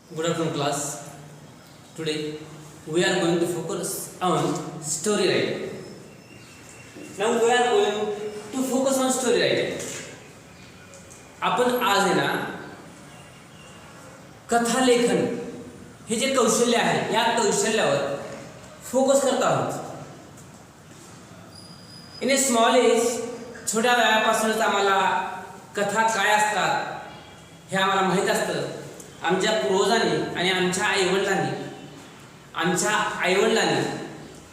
Good afternoon, class. Today we are going to focus on story writing. Now we are going to focus on story writing. आपण आज आहे ना कथा लेखन हे जे कौशल्य आहे या कौशल्यावर फोकस करत आहोत. इन ए स्मॉल एज छोट्या वयापासूनच आम्हाला कथा काय असतात हे आम्हाला माहीत असतं. आमच्या पूर्वजांनी आणि आमच्या आईवडिलांनी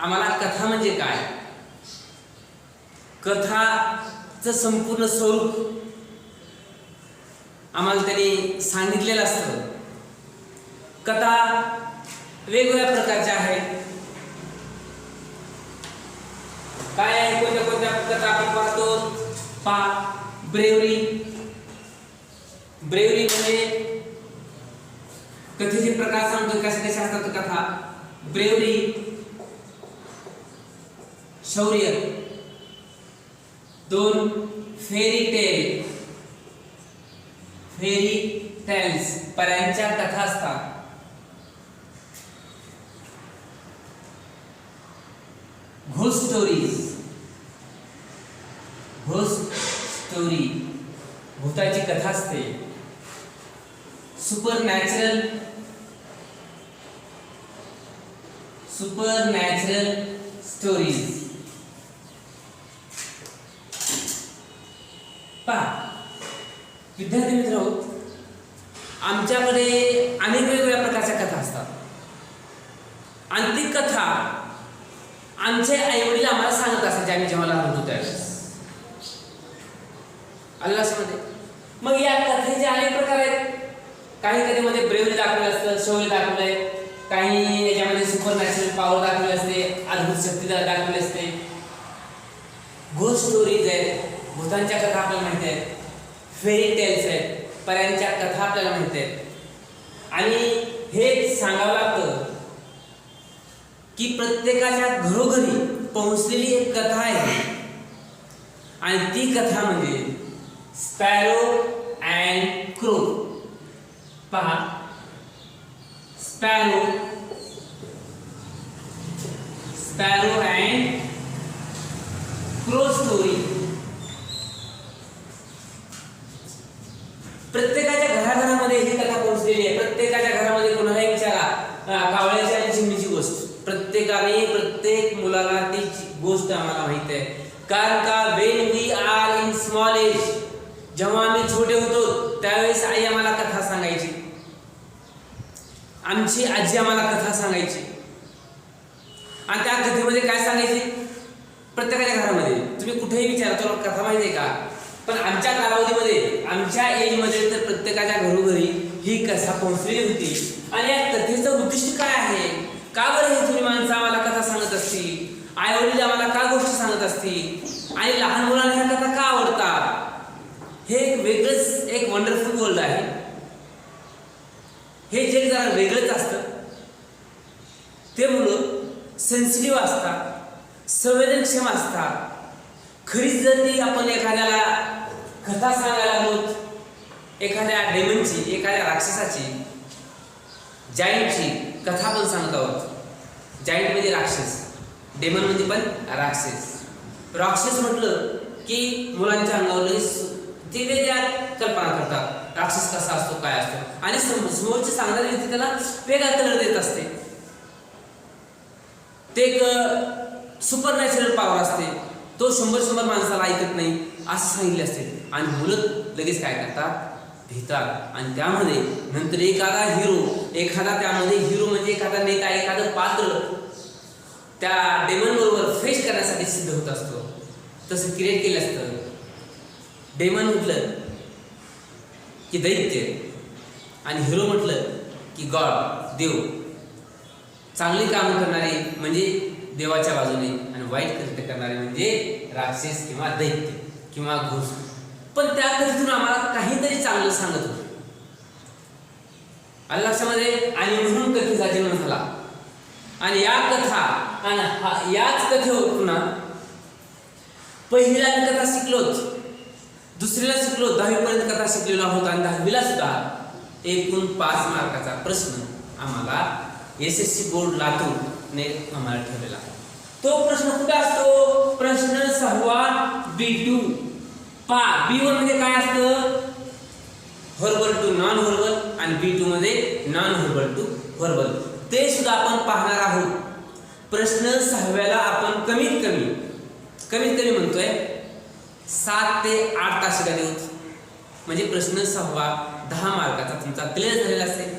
आम्हाला कथा म्हणजे काय, कथाचं संपूर्ण स्वरूप आम्हाला त्यांनी सांगितलेलं असतं. कथा वेगवेगळ्या प्रकारच्या आहेत. काय आहे, कोणत्या कोणत्या कथा आपण पाहतो. ब्रेवरी म्हणजे कथेचे प्रकार सांगतो. कशा कशा असतात कथा. ब्रेवरी, शौर्य. 2 फेरी टेल्स पऱ्यांच्या कथा असतात. घोस्ट स्टोरी भूताची कथा असते. Supernatural stories. पहा विद्यार्थी मित्र, आमच्याकडे अनेक वेगवेगळ्या प्रकारच्या कथा असतात आणि ती कथा आमचे आईवडील आम्हाला सांगत असायचे आम्ही जेव्हा लहान होतो त्यावेळेस. आलं लक्षामध्ये. मग या कथेचे अनेक प्रकार आहेत. काही कथेमध्ये ब्रेवरी दाखवलं असतं, शौर्य दाखवलंय. काही याच्यामध्ये सुपरनॅचरल पॉवर दाखवली असते, अद्भुत शक्ती दाखवली असते. घोस्ट स्टोरीज आहेत, भूतांच्या कथा आपल्याला माहिती आहेत. फेरी टेल्स आहेत, पऱ्यांच्या कथा आपल्याला माहिती आहेत. आणि हे सांगावं लागतं की प्रत्येकाच्या घरोघरी पोहोचलेली एक कथा आहे आणि ती कथा म्हणजे स्पॅरो अँड क्रो. पहा, स्पॅरो अँड क्रो स्टोरी. प्रत्येकाच्या घराघरामध्ये ही कथा पोहोचलेली आहे. प्रत्येकाच्या घरामध्ये कोणालाही विचारा कावळ्याची आणि चिमणीची गोष्ट. प्रत्येक मुलाला ती गोष्ट आम्हाला माहित आहे. कारण का when we are in small age, जेव्हा आम्ही छोटे होतो त्यावेळेस आई आम्हाला कथा सांगायची. आमची आजी आम्हाला कथा सांगायची आणि त्या कथेमध्ये काय सांगायची. प्रत्येकाच्या घरामध्ये तुम्ही कुठेही विचारा, तुला कथा माहिती आहे का. पण आमच्या कालावधीमध्ये, आमच्या एजमध्ये तर प्रत्येकाच्या घरोघरी ही कथा पोहोचलेली होती. आणि या कथेचं उद्दिष्ट काय आहे, का बरं ही जुनी माणसं आम्हाला कथा सांगत असतील, आई वडील आम्हाला का गोष्टी सांगत असतील आणि लहान मुलांना ह्या कथा का आवडतात. हे एक वेगळंच एक वंडरफुल वर्ल्ड आहे. हे जग जरा वेगळंच असतं. ते मुलं सेन्सिटिव्ह असतात, संवेदनक्षम असतात. खरीच जर ती आपण एखाद्याला कथा सांगायला आहोत, एखाद्या डेमनची, एखाद्या राक्षसाची, जायंटची कथा पण सांगत आहोत. जायंट म्हणजे राक्षस, डेमन म्हणजे पण राक्षस. राक्षस म्हटलं की मुलांच्या अंगावर ते वेगळ्या कल्पना करतात. राक्षस कसा असतो, काय असतो, आणि समोरची सांगणारी व्यक्ती त्याला वेगळा कलर देत असते. ते एक सुपरनॅचरल पॉवर असते, तो 100 माणसाला ऐकत नाही असं सांगितले असते. आणि मुलं लगेच काय करतात, भितात. आणि त्यामध्ये नंतर एखादा त्यामध्ये हिरो म्हणजे एखादा नेता, एखादं पात्र त्या डेमन बरोबर फेस करण्यासाठी सिद्ध होत असतो. तसं क्रिएट केलं असतं. डेमन म्हटलं की दैत्य आणि हिरो म्हटलं की गॉड, देव. चांगली कामं करणारे म्हणजे देवाच्या बाजूने आणि वाईट कृत्य करणारे म्हणजे राक्षस किंवा दैत्य किंवा घोस्ट. पण त्या कथेतून आम्हाला काहीतरी चांगलं सांगत होतं. आलं लक्षामध्ये. आणि म्हणून कथेचा जन्म झाला. आणि या कथा आणि याच कथेवर पुन्हा पहिलीला कथा शिकलोच, दुसरीला शिकलो, 10वी पर्यंत कथा शिकलेलो आहोत आणि 10वीला सुद्धा एकूण 5 मार्काचा प्रश्न आम्हाला SSC बोर्ड लातूर ने आम्हाला ठेवलेला आहे. तो प्रश्न कुठे असतो? प्रश्न 6वा B2 पहा. B1 मध्ये काय असतं? व्हर्बल टू नॉन व्हर्बल आणि B2 मध्ये नॉन व्हर्बल टू व्हर्बल. ते सुद्धा आपण पाहणार आहोत. प्रश्न 6व्याला आपण कमीत कमी म्हणतोय 7 ते 8 तासिका देऊ. म्हणजे प्रश्न 6वा 10 मार्काचा तुमचा क्लिअर झालेला असेल.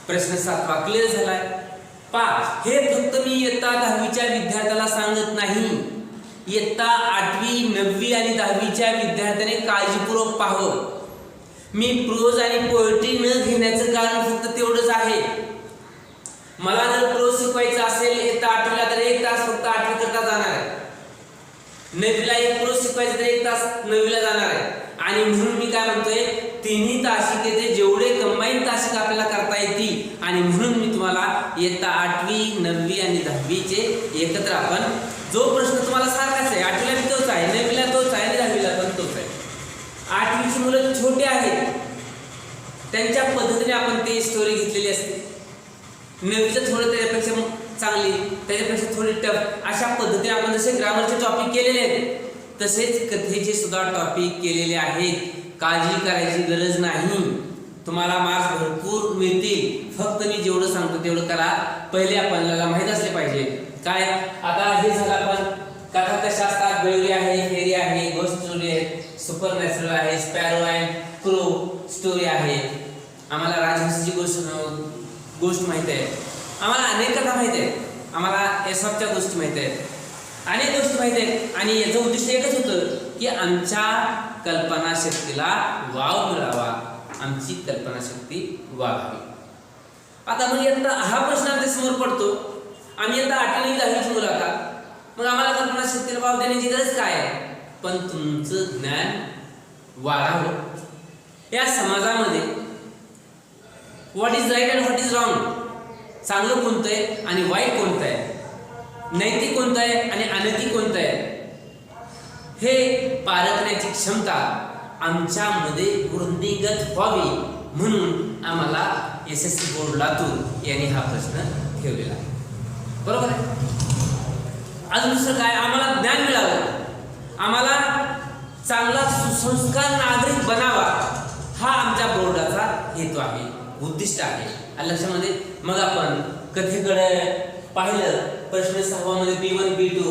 प्रश्न 7वा क्लिअर झालाय. पहा, हे फक्त मी इयत्ता 10वीच्या विद्यार्थ्याला सांगत नाही. इयत्ता 8वी 9वी आणि 10वीच्या विद्यार्थ्याने काळजीपूर्वक पाहावं. मी प्रोज आणि पोएट्री न घेण्याचं कारण फक्त तेवढंच आहे. मला जर प्रोज शिकवायचं असेल इयत्ता 8वीला तर 1 तास फक्त 8वी करता जाणार आहे. 9वीला एक प्रोज शिकवायचं तर 1 तास 9वीला जाणार आहे. आणि म्हणून मी काय म्हणतोय, तिन्ही तासिकेचे जेवढे कंबाईन तासिका आपल्याला करता येतील आणि म्हणून मी तुम्हाला इयत्ता 8वी 9वी आणि 10वीचे एकत्र आपण जो प्रश्न तुम्हाला सारखाच आहे, 8वीला भी तोच आहे, 9वीला तोच आहे आणि 10वीला पण तोच आहे. 8वीची मुलं छोटे आहेत, त्यांच्या पद्धतीने आपण ते स्टोरी घेतलेली असते. 9वीचं थोडं त्याच्यापेक्षा चांगली, त्याच्यापेक्षा थोडी टफ, अशा पद्धतीने आपण जसे ग्रामरचे टॉपिक केलेले आहेत तसेच कथेचे सुद्धा टॉपिक केलेले आहेत. काळजी करायची गरज नाही. तुम्हाला मार्क्स भरपूर मिळतील. फक्त मी जेवढं सांगतो तेवढं करा. पहिले आपल्याला माहित असले पाहिजे काय. आता हे झालं आपण कथा कशा असतात. गळी आहे, फेरी आहे, गोस्ट स्टोरी आहे, सुपर नॅचरल आहे, स्पॅरो अँड क्रो स्टोरी आहे. आम्हाला राजहंसाची गोष्ट माहिती आहे. आम्हाला अनेक कथा माहिती आहेत. आम्हाला एसॉपच्या गोष्टी माहिती आहेत. अनेक गोष्टी माहिती आहेत. आणि याचं उद्दिष्ट एकच होतं की आमच्या कल्पनाशक्तीला वाव मिळावा, आमची कल्पनाशक्ती वाढावी. आता मग यंदा हा प्रश्न आमच्या समोर पडतो. आम्ही यंदा 8वी 10वीची मुलं आहात, मग आम्हाला कल्पनाशक्तीला वाव देण्याची गरज काय आहे? पण तुमचं ज्ञान वाढावं. या समाजामध्ये what is right and what is wrong, चांगलं कोणतं आहे आणि वाईट कोणतं आहे, नैतिक कोणतं आहे आणि अनैतिक कोणतं आहे, हे पारखण्याची क्षमता आमच्यामध्ये वृद्धिंगत व्हावी म्हणून आम्हाला SSC बोर्ड लातूर यांनी हा प्रश्न ठेवलेला आहे. बरोबर आहे. अजून दुसरं काय, आम्हाला ज्ञान मिळावं, आम्हाला चांगला सुसंस्कार नागरिक बनावा, हा आमच्या बोर्डाचा हेतू आहे, उद्दिष्ट आहे. लक्षामध्ये मग आपण कथेकडे पाहिलं. प्रश्न 6मध्ये B1 B2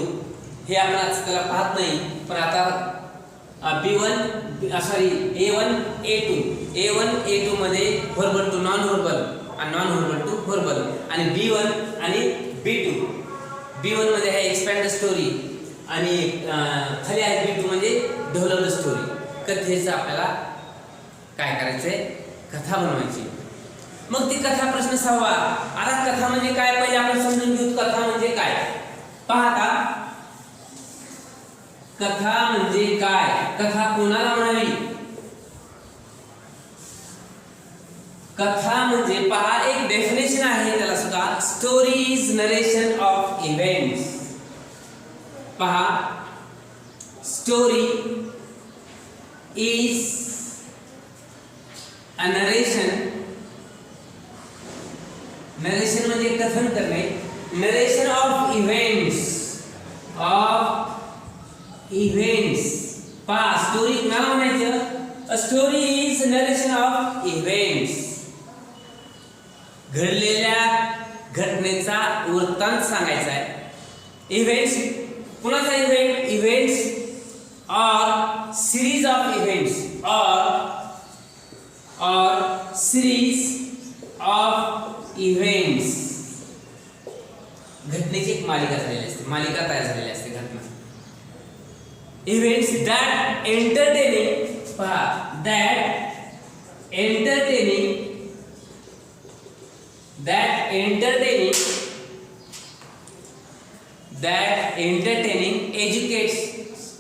हे आपण आजकाल पाहत नाही, पण आता A1 A2 मध्ये व्हर्बल टू नॉन व्हर्बल आणि नॉन व्हर्बल टू व्हर्बल. आणि B1 आणि B1 मध्ये आहे एक्सपॅन्ड स्टोरी आणि खाली आहे B2 म्हणजे डेव्हलप्ड स्टोरी. कथेचं आपल्याला काय करायचंय, कथा बनवायची. मग ती कथा प्रश्न 6वा. आता कथा म्हणजे काय पहिले आपण समजून घेऊ. कथा म्हणजे काय पहा. आता कथा म्हणजे काय, कथा कोणाला म्हणावी. कथा म्हणजे पहा एक डेफिनेशन आहे त्याला सुद्धा. Story is narration of events. पहा, story is a narration. Narration म्हणजे कथन करणे. Narration of events. पहा, स्टोरी कुणाला म्हणायचं. A story is narration of events. घडलेल्या घटनेचा वृत्तांत सांगायचा आहे. इव्हेंट्स कुणाचा event, events or series of events or series of events. घटनेची एक मालिका झालेली असते, मालिका तयार झालेली असते घटना. Events that entertaining. पहा, that entertaining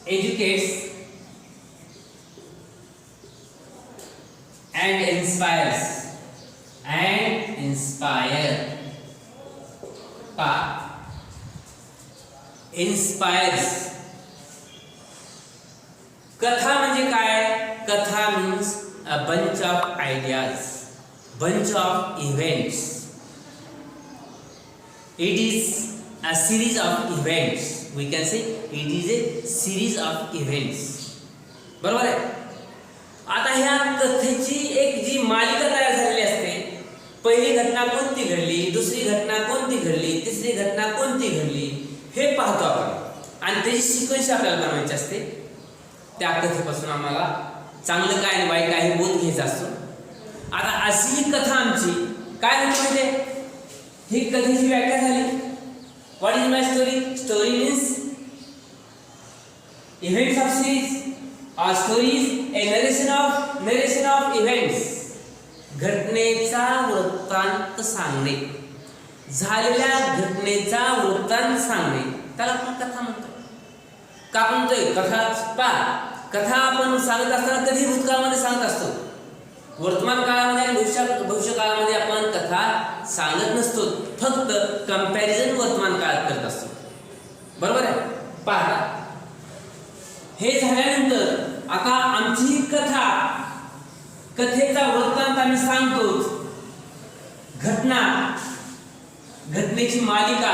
educates and inspires. Inspires. कथा म्हणजे काय. कथा means a bunch of ideas. bunch of events. It is a series of events. We can say it is a series of events. बरोबर आहे. आता ह्या कथेची एक जी मालिका तयार झालेली असते. पहिली घटना कोणती घडली, दुसरी घटना कोणती घडली, तिसरी घटना कोणती घडली, हे पाहतो आपण आणि त्याची सिक्वेन्स आपल्याला बनवायची असते. त्या कथेपासून आम्हाला चांगलं काय आणि वाईट काय हे बोध घ्यायचा असतो. आता अशी ही कथा आमची काय होती म्हणजे ही कथेची व्याख्या झाली. What is my story? Story means events of series. Or story is a narration of events. घटनेचा वृत्तांत सांगणे, झालेल्या घटनेचा वृत्तांत सांगणे त्याला आपण कथा म्हणतो. का म्हणतोय कथा? कथा आपण सांगत असताना कधी भूतकाळामध्ये सांगत असतो, वर्तमान काळामध्ये आणि भविष्य काळामध्ये आपण कथा सांगत नसतो. फक्त कंपॅरिझन वर्तमान काळात करत असतो. बरोबर आहे. पहा, हे झाल्यानंतर आता आमची ही कथा, कथेचा वृत्तांत आम्ही सांगतोच. घटनेची मालिका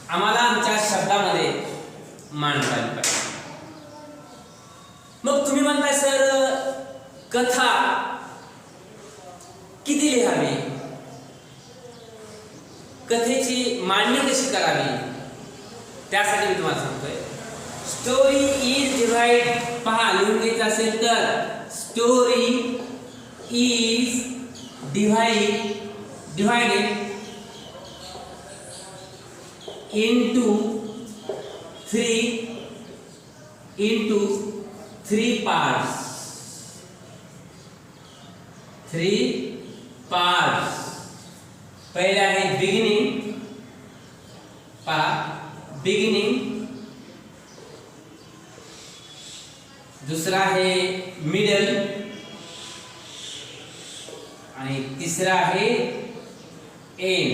आम्हाला आमच्या शब्दामध्ये मांडता आली पाहिजे. मग तुम्ही म्हणताय सर कथा किती लिहावी, कथेची मांडणी कशी करावी, त्यासाठी मी तुम्हाला सांगतोय. Story is divide. पहा, लिहून घ्यायचं असेल तर story is divided into three parts. पहला है बिगिनिंग. दूसरा है मिडल आणि तिसरा आहे एंड.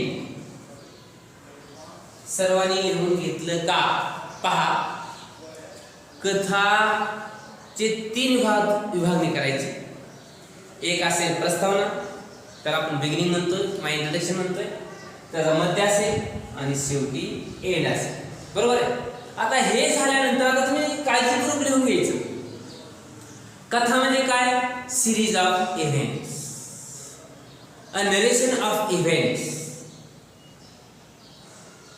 सर्वांनी लिहून घेतलं का? पहा, कथाचे 3 विभागणी करायची. एक असेल प्रस्तावना, त्याला आपण बिगिनिंग म्हणतोय, किंवा इंट्रोडक्शन म्हणतोय. त्याचा मध्य असेल आणि शेवटी एंड असेल. बरोबर आहे. आता हे झाल्यानंतर आता तुम्ही काळजीपूर्वक लिहून घ्यायचं. कथा म्हणजे काय? Series of events, a narration of events.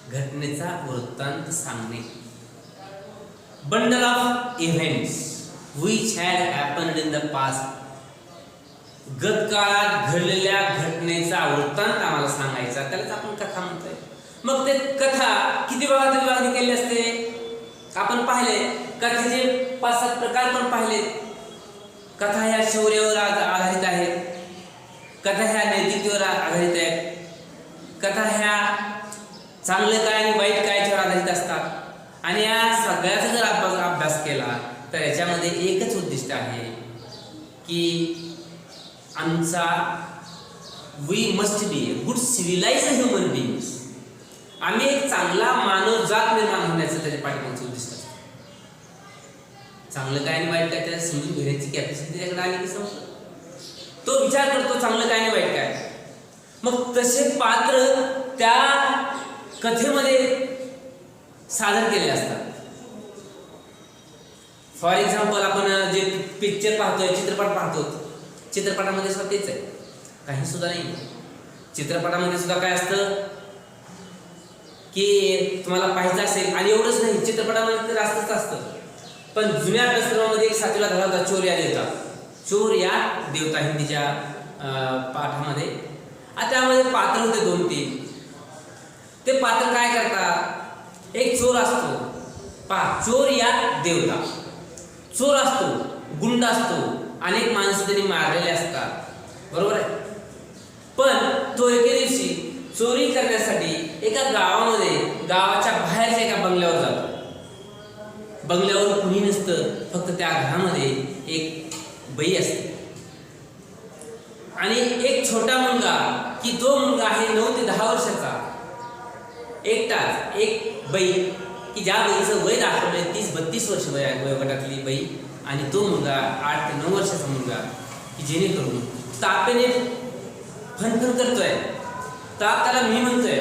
घटनेचा वृत्तांत सांगणे. Bundle of events which had happened in the past. गतकाळात घडलेल्या घटनेचा वृत्तांत आम्हाला सांगायचा, त्यालाच आपण कथा म्हणतोय. मग ते कथा किती भागात विभागणी केली असते? आपण पाहिले कथेचे 5-7 प्रकार पण पाहिले. कथा ह्या शौर्यावर आधारित आहेत, कथा ह्या नैतिकतेवर आधारित आहेत, कथा ह्या चांगलं काय आणि वाईट काय याच्यावर आधारित असतात. आणि या सगळ्याचा जर अभ्यास केला तर याच्यामध्ये एकच उद्दिष्ट आहे की आमचा we must be a good civilised human beings. आम्ही एक चांगला मानव जात निर्माण होण्याचं त्याच्या पाठीमागचं उद्दिष्ट असतं. चांगलं काय आणि वाईट काय त्याला समजून घेण्याची कॅपॅसिटी त्याच्याकडे आली की समजतं. तो विचार करतो चांगलं काय आणि वाईट काय. मग तसे पात्र त्या कथेमध्ये सादर केले असतात. फॉर एक्झाम्पल, आपण जे पिक्चर पाहतोय, चित्रपट पाहतो, चित्रपटामध्ये सुद्धा तेच आहे, काही सुद्धा नाही. चित्रपटामध्ये सुद्धा काय असतं की तुम्हाला पाहायचं असेल, आणि एवढंच नाही, चित्रपटामध्ये तर असतं. पण जुन्या अभ्यासक्रमामध्ये एक 7वीला धडा होता, चोर या देवता. चोर या देवता हिंदीच्या पाठामध्ये. आता त्यामध्ये पात्र होते 2-3. ते पात्र काय करतात? एक चोर असतो. पहा, चोर या देवता. चोर असतो, गुंड असतो, अनेक माणसं त्यांनी मारलेले असतात. बरोबर आहे. पण तो एके दिवशी चोरी करण्यासाठी एका गावामध्ये, गावाच्या बाहेरच्या एका बंगल्यावर जातो. बंगल्यावर कुणी नसतं, फक्त त्या घरामध्ये एक बाई असते आणि एक छोटा मुलगा, की तो मुलगा आहे 9 ते 10 वर्षाचा. एकटाच एक बाई, की ज्या बाईचं वय दाखवलंय 30-32 वर्ष वयोगटातली बाई, आणि तो मुलगा 8 ते 9 वर्षाचा मुलगा, की जेणेकरून तापेने फनफन करतोय, तर त्याला मी म्हणतोय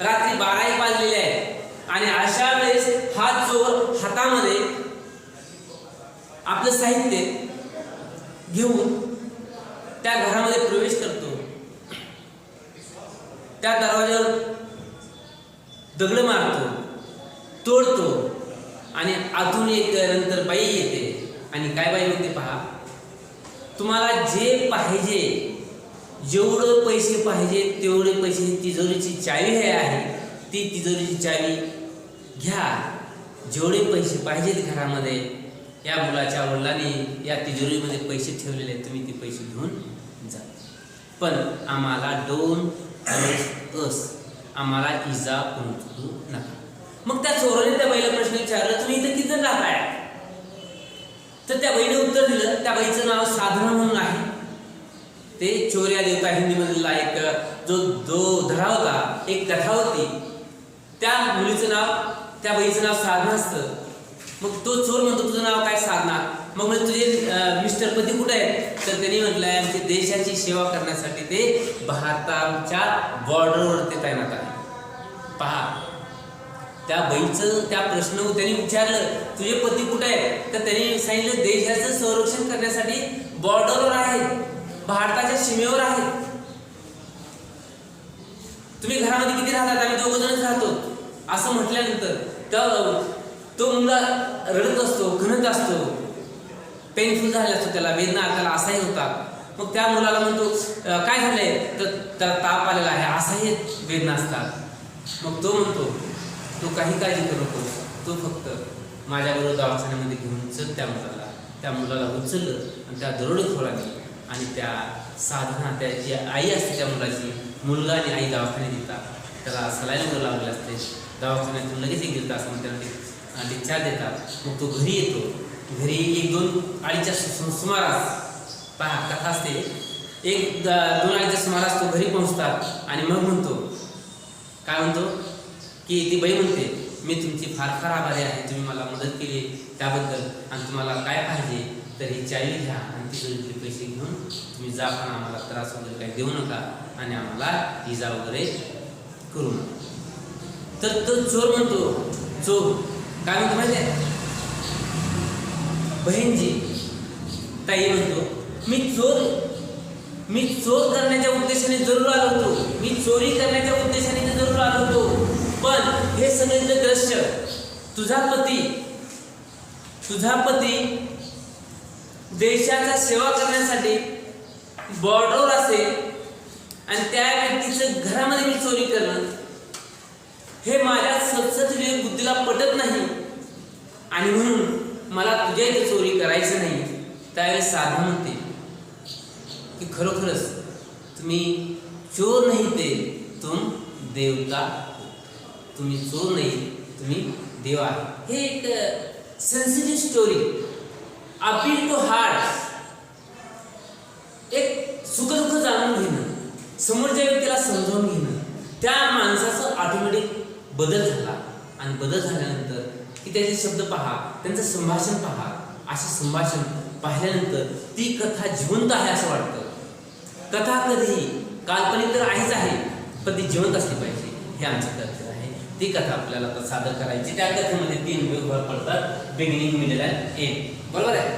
रात्री 12-1 वाजलेले आहे आणि अशा वेळेस हा चोर हातामध्ये आपलं साहित्य घेऊन त्या घरामध्ये प्रवेश करतो, त्या दरवाजावर दगड मारतो, तोडतो आणि आतून एक नंतर बाई येते आणि काय बाई म्हणते पहा, तुम्हाला जे पाहिजे, जेवढं पैसे पाहिजे तेवढे पैसे, तिजोरीची चावी आहे ती तिजोरीची चावी घ्या, जेवढे पैसे पाहिजेत घरामध्ये या मुलाच्या वडिलांनी या तिजोरीमध्ये पैसे ठेवलेले आहेत, तुम्ही ते पैसे घेऊन जा, पण आम्हाला डोंट हर्ट अस, आम्हाला इजा पोहोचू नका. मग त्या चोराने त्या बाईला प्रश्न विचारला, तुम्ही इथं किती जण राहताय? तर त्या बाईने उत्तर दिलं, त्या बाईचं नाव साधना म्हणून आहे. ते चोर या देवता हिंदीमधला एक जो धडा होता, एक कथा होती, त्या मुलीचं नाव, त्या बाईचं नाव साधना असतं. मग तो चोर म्हणतो, तुझं नाव काय? साधना. मग म्हणजे तुझे मिस्टर पती कुठे आहेत? तर त्यांनी म्हटलंय आमच्या देशाची सेवा करण्यासाठी ते भारताच्या बॉर्डरवर ते तैनात आहे. पहा, त्या बाईचं त्या प्रश्न त्यांनी विचारलं, तुझे पती कुठे आहेत? तर त्यांनी सांगितलं देशाचं संरक्षण करण्यासाठी बॉर्डरवर आहेत, भारताच्या सीमेवर आहेत. तुम्ही घरामध्ये किती राहतात? आम्ही 2 जणच राहतो. असं म्हटल्यानंतर तो मुलगा रडत असतो, घनत असतो, पेनफुल झाला असतो, त्याला वेदना, त्याला असाही होता. मग त्या मुलाला म्हणतो काय झालंय? तर त्याला ताप आलेला आहे, असाही वेदना असतात. मग तो म्हणतो तू काही काळजी करू नको, तू फक्त माझ्याबरोबर दवाखान्यामध्ये घेऊन चल त्या मुलाला. त्या मुलाला उचललं आणि त्या दरोडेखोराने आणि त्या साधना, त्याची आई असते त्या मुलाची, मुलगा आणि आई दवाखान्यात येतात, त्याला सलाईन वगैरे लावलेलं असते, दवाखान्यातून लगेच एक दीड तासामध्ये त्याला डिस्चार्ज देतात. मग तो घरी येतो, घरी 1-2-2:30च्या सुमारास, पहा कथा असते, 1-2-2:30च्या सुमारास तो घरी पोहोचतात आणि मग म्हणतो, काय म्हणतो की ती बाई म्हणते, मी तुमची फार फार आभारी आहे, तुम्ही मला मदत केली त्याबद्दल, आणि तुम्हाला काय पाहिजे तर ही चावी घ्या आणि तिजोरीतले पैसे घेऊन तुम्ही जा, पण आम्हाला त्रास वगैरे काही देऊ नका आणि आम्हाला इजा वगैरे करू नका. तर तो चोर म्हणतो, चोर काय म्हणतो माहिती आहे? बहीणजी, ताई म्हणतो, मी चोर करण्याच्या उद्देशाने जरूर आलो होतो, मी चोरी करण्याच्या उद्देशाने जरूर आलो होतो, पण हे सगळं दृश्य तुझा पती देशाचा सेवा करण्यासाठी बॉर्डरवर असेल आणि त्या व्यक्तीचं घरामध्ये मी चोरी करणं, हे माझ्या सद्सद्विवेक बुद्धीला पटत नाही आणि म्हणून मला तुझ्या इथे चोरी करायचं नाही. त्यावेळेस साधना म्हणते की खरोखरच तुम्ही चोर नाही, ते तुम देवता, तुम्ही चोर नाही, तुम्ही देव आहे. हे एक sensitive story, appeal to heart, एक सुखदुःख जाणून घेणं, समोरच्या व्यक्तीला समजावून घेणं, त्या माणसाचं ऑटोमॅटिक बदल झाला. आणि बदल झाल्यानंतर की त्याचे शब्द पहा, त्यांचं संभाषण पहा, असे संभाषण पाहिल्यानंतर ती कथा जिवंत आहे असं वाटतं. कथा कधीही काल्पनिक तर आहेच आहे, पण ती जिवंत असली पाहिजे, हे आमचं कर्तव्य आहे. ती कथा आपल्याला आता सादर करायची. त्या कथेमध्ये 3 विभाग पडतात, बिगिनिंग, मिडल अँड एंड, बरोबर आहे?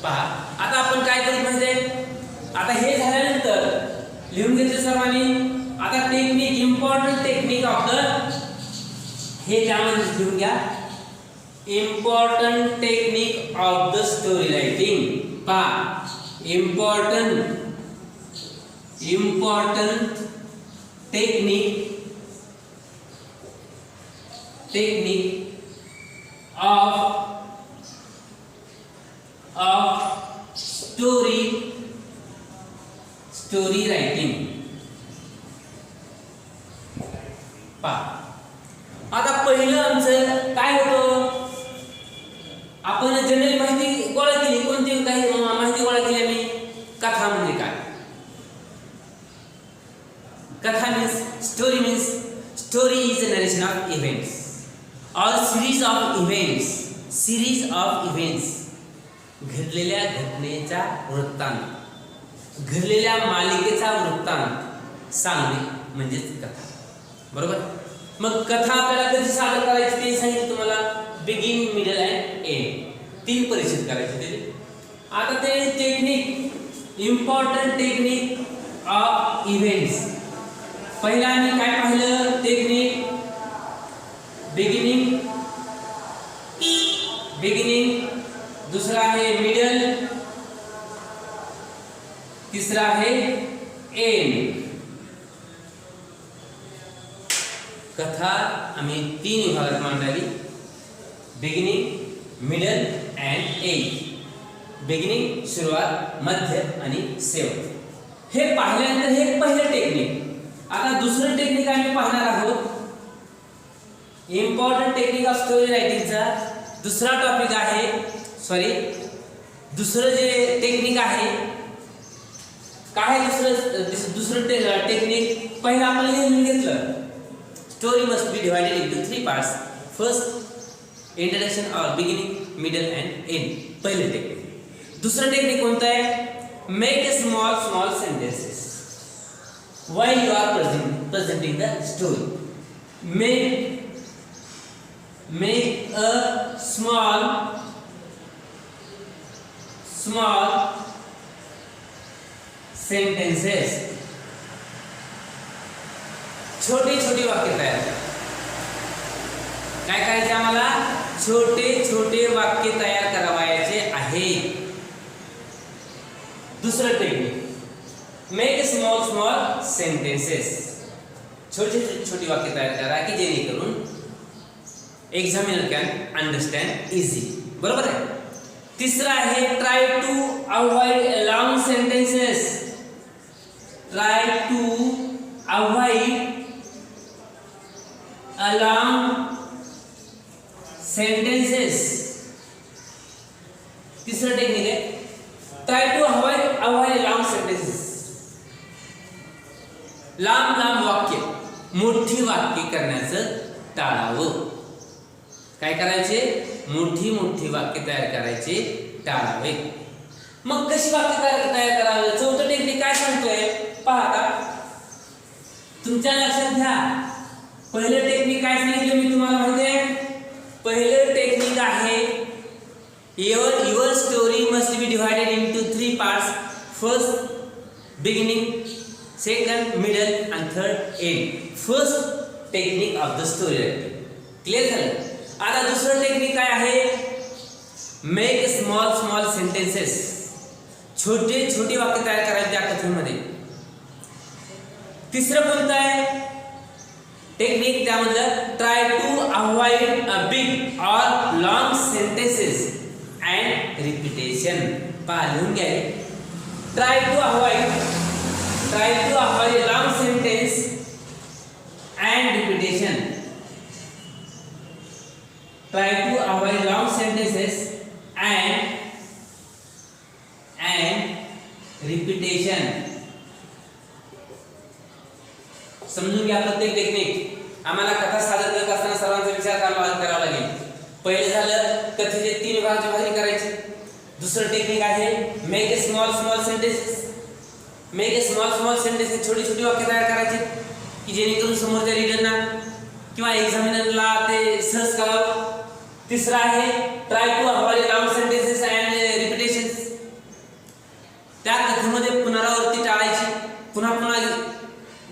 पहा, आता आपण काय करू माहिती आहे? आता हे झाल्यानंतर लिहून घेतलं सर्वांनी. आता technique, important technique of the, हे त्यामध्ये लिहून घ्या, important technique of the story writing. पहा, important technique of story writing. पहा, आता पहिलं आमचं काय होतं, आपण जनरल माहिती गोळा केली. कोणती काही माहिती गोळा केली आम्ही? कथा म्हणजे काय? कथा means, story means, story is a narration of events और सीरीज ऑफ इव्हेंट्स, घडलेल्या घटनेचा वृत्तांत, घडलेल्या मालिकेचा वृत्तांत, सांगणे म्हणजेच कथा. बरोबर. मग कथा आपल्याला कशी सादर करायची ते सांगितलं तुम्हाला. बिगिन, मिडल अँड एंड, 3 परिच्छेद करायचे ते. आता ते technique, important technique of events. पहिला आम्ही काय पाहिलं? टेक्निक बिगिनिंग, दुसरा आहे मिडल, तिसरा आहे एंड. कथा आम्ही 3 विभागात मांडली. Beginning, middle and end. Beginning सुरुवात, मध्य आणि शेवट. हे पाहिल्यानंतर हे पहिलं टेक्निक. आता दुसरं टेक्निक आम्ही पाहणार आहोत. इम्पॉर्टंट टेक्निक ऑफ स्टोरी रायटिंगचा दुसरा टॉपिक आहे. दुसरं जे टेक्निक आहे काय? दुसरं टेक्निक पहिला आपण लिहून घेतलं. Story must be divided into 3 parts. First introduction और बिगिनिंग, मिडल अँड एंड. पहिलं टेक्निक. दुसरं टेक्निक कोणतं आहे? Make a small sentences while you are presenting the story. Make a small sentences. छोटी वाक्य तयार करा. काय करायचे आम्हाला? छोटे वाक्य तयार करावायचे आहे. दुसरं टेक्निक, मेक स्मॉल सेंटेन्सेस. छोटी वाक्य तयार करा की जेणेकरून एक्झामिनर कॅन अंडरस्टँड इझी. बरोबर आहे. तिसरा आहे try to avoid long sentences. Try to avoid long sentences. तिसरं टेक्निक आहे try to avoid long sentences. लांब वाक्य, मोठी वाक्य करण्याचं टाळावं. काय करायचे? मोठी वाक्य तयार करायचे टाळावे. मग कशी वाक्य तयार करावे? चौथं टेक्निक काय सांगतोय पहा. आता तुमच्या लक्षात घ्या. पहिलं टेक्निक काय सांगितलं मी तुम्हाला माहिती आहे? पहिलं टेक्निक आहे your story must be divided into 3 parts. First beginning, second middle and third end. First technique of the story writing. Clear झालं? आता दुसरं टेक्निक काय आहे? Make small sentences. छोटी वाक्य तयार करायची त्या कथेमध्ये. तिसरं कोणतं आहे टेक्निक? त्यामधलं try to avoid a big or long sentences and repetition. पहा, लिहून घ्या. Try to avoid long sentence and repetition. Try to avoid long sentences and repetition. समजून घ्या प्रत्येक टेक्निक. आम्हाला कथा सादर करत असताना सर्वांचा विचार करावा लागेल. पहिले झालं कथेचे 3 विभागात विभाजन करायचे. दुसरं टेक्निक आहे make a small sentences. Small sentences, छोटी वाक्य तयार करायची की जेणेकरून समोरच्या रीडरना किंवा एक्झामिनरला ते सहज कळावं. तिसरा आहे try to avoid long sentences and repetitions. त्या कथेमध्ये पुनरावृत्ती टाळायची. पुन्हा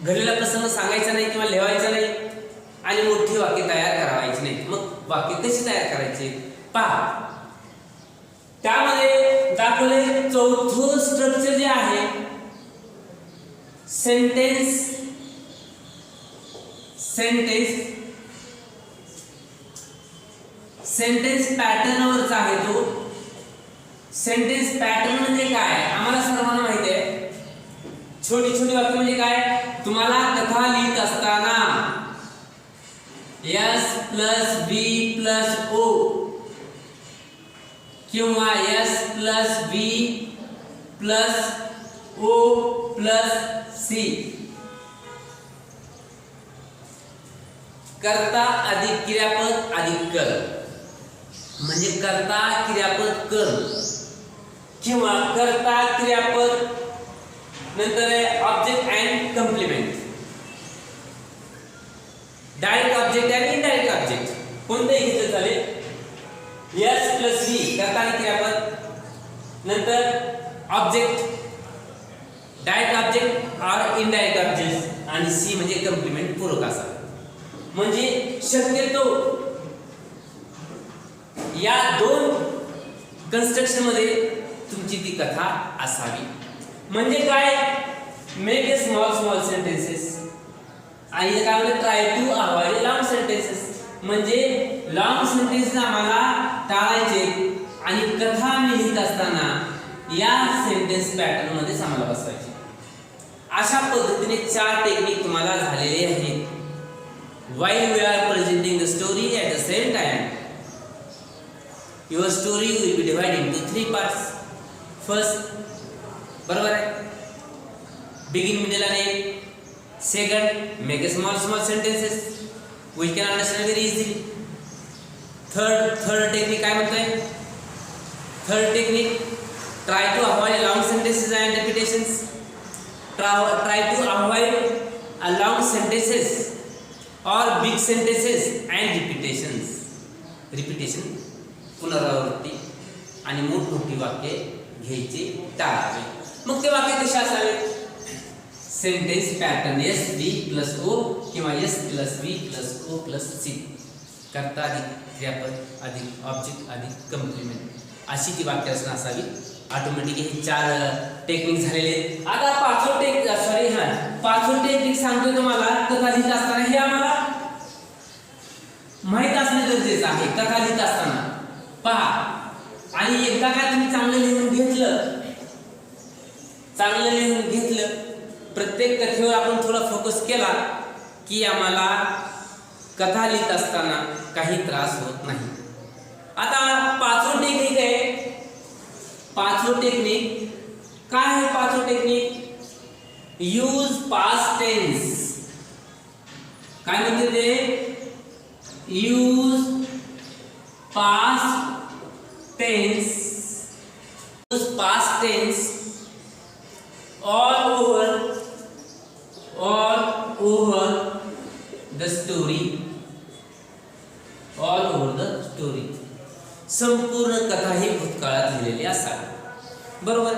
घडलेला प्रसंग सांगायचा नाही किंवा लिहायचा नाही आणि मोठी वाक्य तयार करायची नाही. मग वाक्य कशी तयार करायची पहा. त्यामध्ये दाखवले चौथं स्ट्रक्चर जे आहे सेंटेन्स पॅटर्नवरचा आहे. तो सेंटेन्स पॅटर्न म्हणजे काय आम्हाला सर्वांना माहिती आहे. छोटी वाक्य म्हणजे काय? तुम्हाला कथा लिहित असताना S + B + O किंवा S + B + O + C कर्ता अधिक क्रियापद अधिक कर म्हणजे कर्ता क्रियापद कर किंवा कर्ता क्रियापद नंतर आहे ऑब्जेक्ट अँड कम्प्लिमेंट. डायरेक्ट ऑब्जेक्ट आणि इनडायरेक्ट ऑब्जेक्ट कोणतेही घेतलं चालेल. एस प्लस व्ही करता आणि क्रियापद. नंतर ऑब्जेक्ट डायरेक्ट ऑब्जेक्ट और इनडायरेक्ट ऑब्जेक्ट आणि सी म्हणजे कम्प्लिमेंट पूरक असावे. म्हणजे शक्यतो या दोन कन्स्ट्रक्शन मध्ये तुमची ती कथा असावी. म्हणजे काय, मेक ए स्मॉल सेंटेन्सेस आणि काय म्हणजे try to avoid long sentences. म्हणजे लॉंग सेंटेन्स आम्हाला टाळायचे आणि कथा आम्ही लिहित असताना या सेंटेन्स पॅटर्न मध्ये आम्हाला बसवायचे. अशा पद्धतीने 4 टेक्निक तुम्हाला झालेले आहेत. While we are presenting the story at the same time, your story will be divided into 3 parts. First, बरोबर आहे, begin, middle and end. Second, make a small sentences we can understand very easily. Third technique काय म्हणतोय? Third technique, try to avoid long sentences and repetitions. Try to avoid long sentences or big sentences and repetition पुनरावृत्ती आणि मोठी वाक्य घ्यायचे टाळावे. मग ते वाक्य कसे असावे? सेंटेन्स पॅटर्न एस बी प्लस ओ किंवा एस प्लस बी प्लस ओ प्लस सी. कर्ता अधिक क्रियापद अधिक ऑब्जेक्ट अधिक कम्प्लिमेंट अशी ती वाक्य रचना असावी. ऑटोमॅटिक हे 4 टेक्निक झालेले आहेत. आता पाचवं टेक्निक सांगतोय तुम्हाला. कथा लिहित असताना हे आम्हाला माहित असणं गरजेचं आहे. कथा लिहित असताना पहा, आणि एकदा काय तुम्ही चांगलं लिहून घेतलं प्रत्येक कथेवर आपण थोडा फोकस केला की आम्हाला कथा लिहित असताना काही त्रास होत नाही. आता पाचवं टेक्निक आहे. पाचवं टेक्निक काय आहे? पाचवं टेक्निक यूज पास्ट टेन्स. काय म्हणते ते? Use past tense. Use past tense all over the story. all over the story. संपूर्ण कथा ही भूतकाळात लिहिलेली असावी. बरोबर.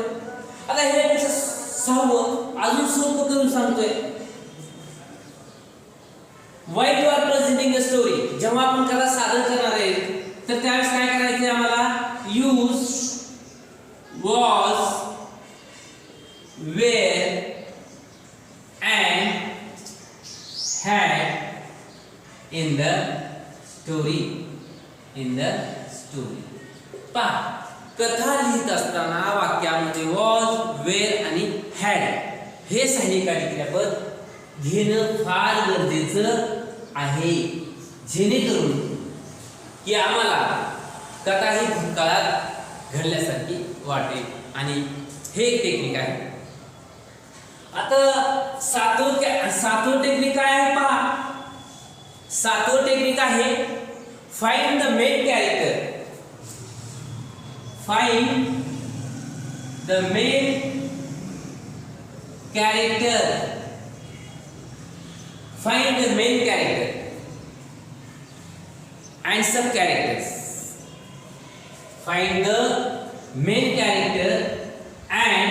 आता हे 6वं अजून सोपं करून सांगतोय. While you are presenting a story, जेव्हा आपण कथा सादर करणार आहे तर त्यावेळेस काय करायचे आम्हाला? Use was, where and had in the story. पहा, कथा लिहित असताना वाक्यामध्ये was, where आणि had हे सहाय्यकारी क्रियापद घेणं फार गरजेचं आहे, जेणेकरून की आम्हाला कथा ही भूतकाळात घडल्यासारखी वाटेल. आणि हे एक टेक्निक आहे. आता सातवं टेक्निक काय आहे पहा. सातवं टेक्निक आहे find the main character. Find the main character. Find the main character and some characters. Find the main character and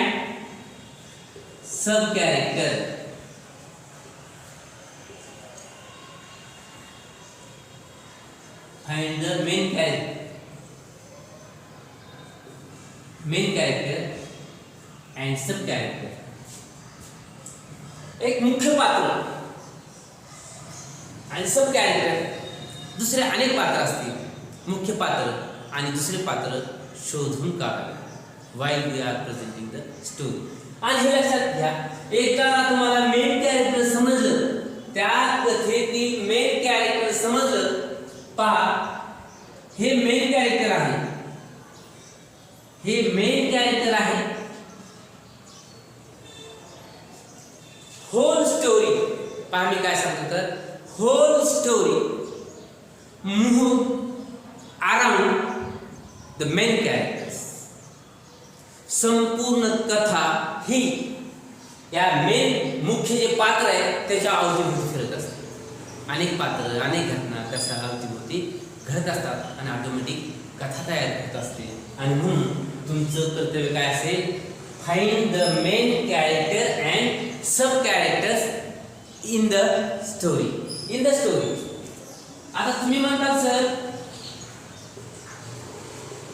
sub character. Find the main character and sub character. एक मुख्य पात्र आणि सब character. दुसरे अनेक पात्र असतील. मुख्य पात्र आणि दुसरे पात्र शोधून काढावे. while we are presenting the story. आणि हे लक्षात घ्या, एकदा तुम्हाला मेन कॅरेक्टर समजलं, त्या कथेतील मेन कॅरेक्टर समजलं. पहा, हे मेन कॅरेक्टर आहे. हे मेन कॅरेक्टर आहे. होल स्टोरी पहा, मी काय सांगतो तर whole story move around the main characters. संपूर्ण कथा ही या मेन मुख्य जे पात्र आहे त्याच्या अवतीभोवती फिरत असते. अनेक पात्र, अनेक घटना त्याच्या अवतीभोवती घडत असतात आणि ऑटोमॅटिक कथा तयार होत असते. आणि म्हणून तुमचं कर्तव्य काय असेल, find the main character and sub characters in the story. In the story. आता तुम्ही म्हणताल सर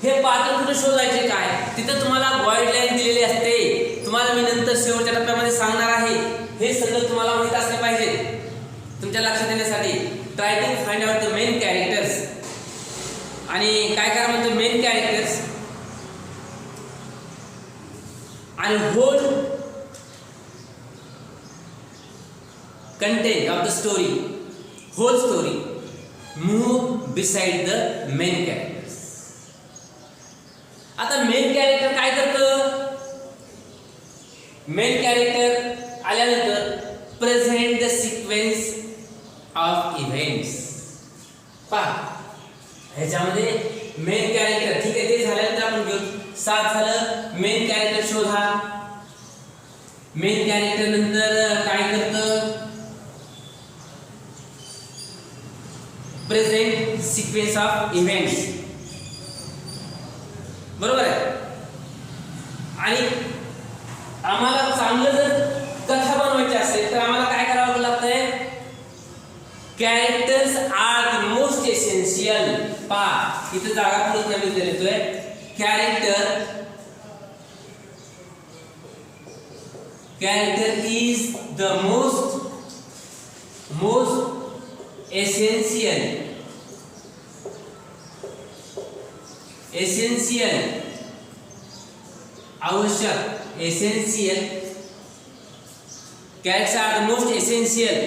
हे पात्र कुठे शोधायचे काय, तिथं तुम्हाला गाईडलाईन दिलेली असते. तुम्हाला मी नंतर शेवटच्या टप्प्यामध्ये सांगणार आहे. हे सगळं तुम्हाला माहित असले पाहिजे. तुमच्या लक्षात येण्यासाठी try to find out the main characters. आणि काय करा म्हणतो मेन कॅरेक्टर्स आणि whole content of the story, whole story move beside the main characters. आता मेन कॅरेक्टर काय करतं, मेन कॅरेक्टर आल्यानंतर present the sequence of events. पहा ह्याच्यामध्ये मेन कॅरेक्टर, ठीक आहे ते झाल्यानंतर आपण घेऊ. 7 झालं मेन कॅरेक्टर शोधा. मेन कॅरेक्टर नंतर काय करतं, प्रेझेंट सिक्वेन्स ऑफ इव्हेंट्स. बरोबर आहे. आणि आम्हाला चांगलं जर कथा बनवायची असेल तर आम्हाला काय करावं लागतंय, characters are the most essential. पहा इथे जागा पुढे नवीन देतोय. Character is the most essential आवश्यक. Essential characters are the most essential,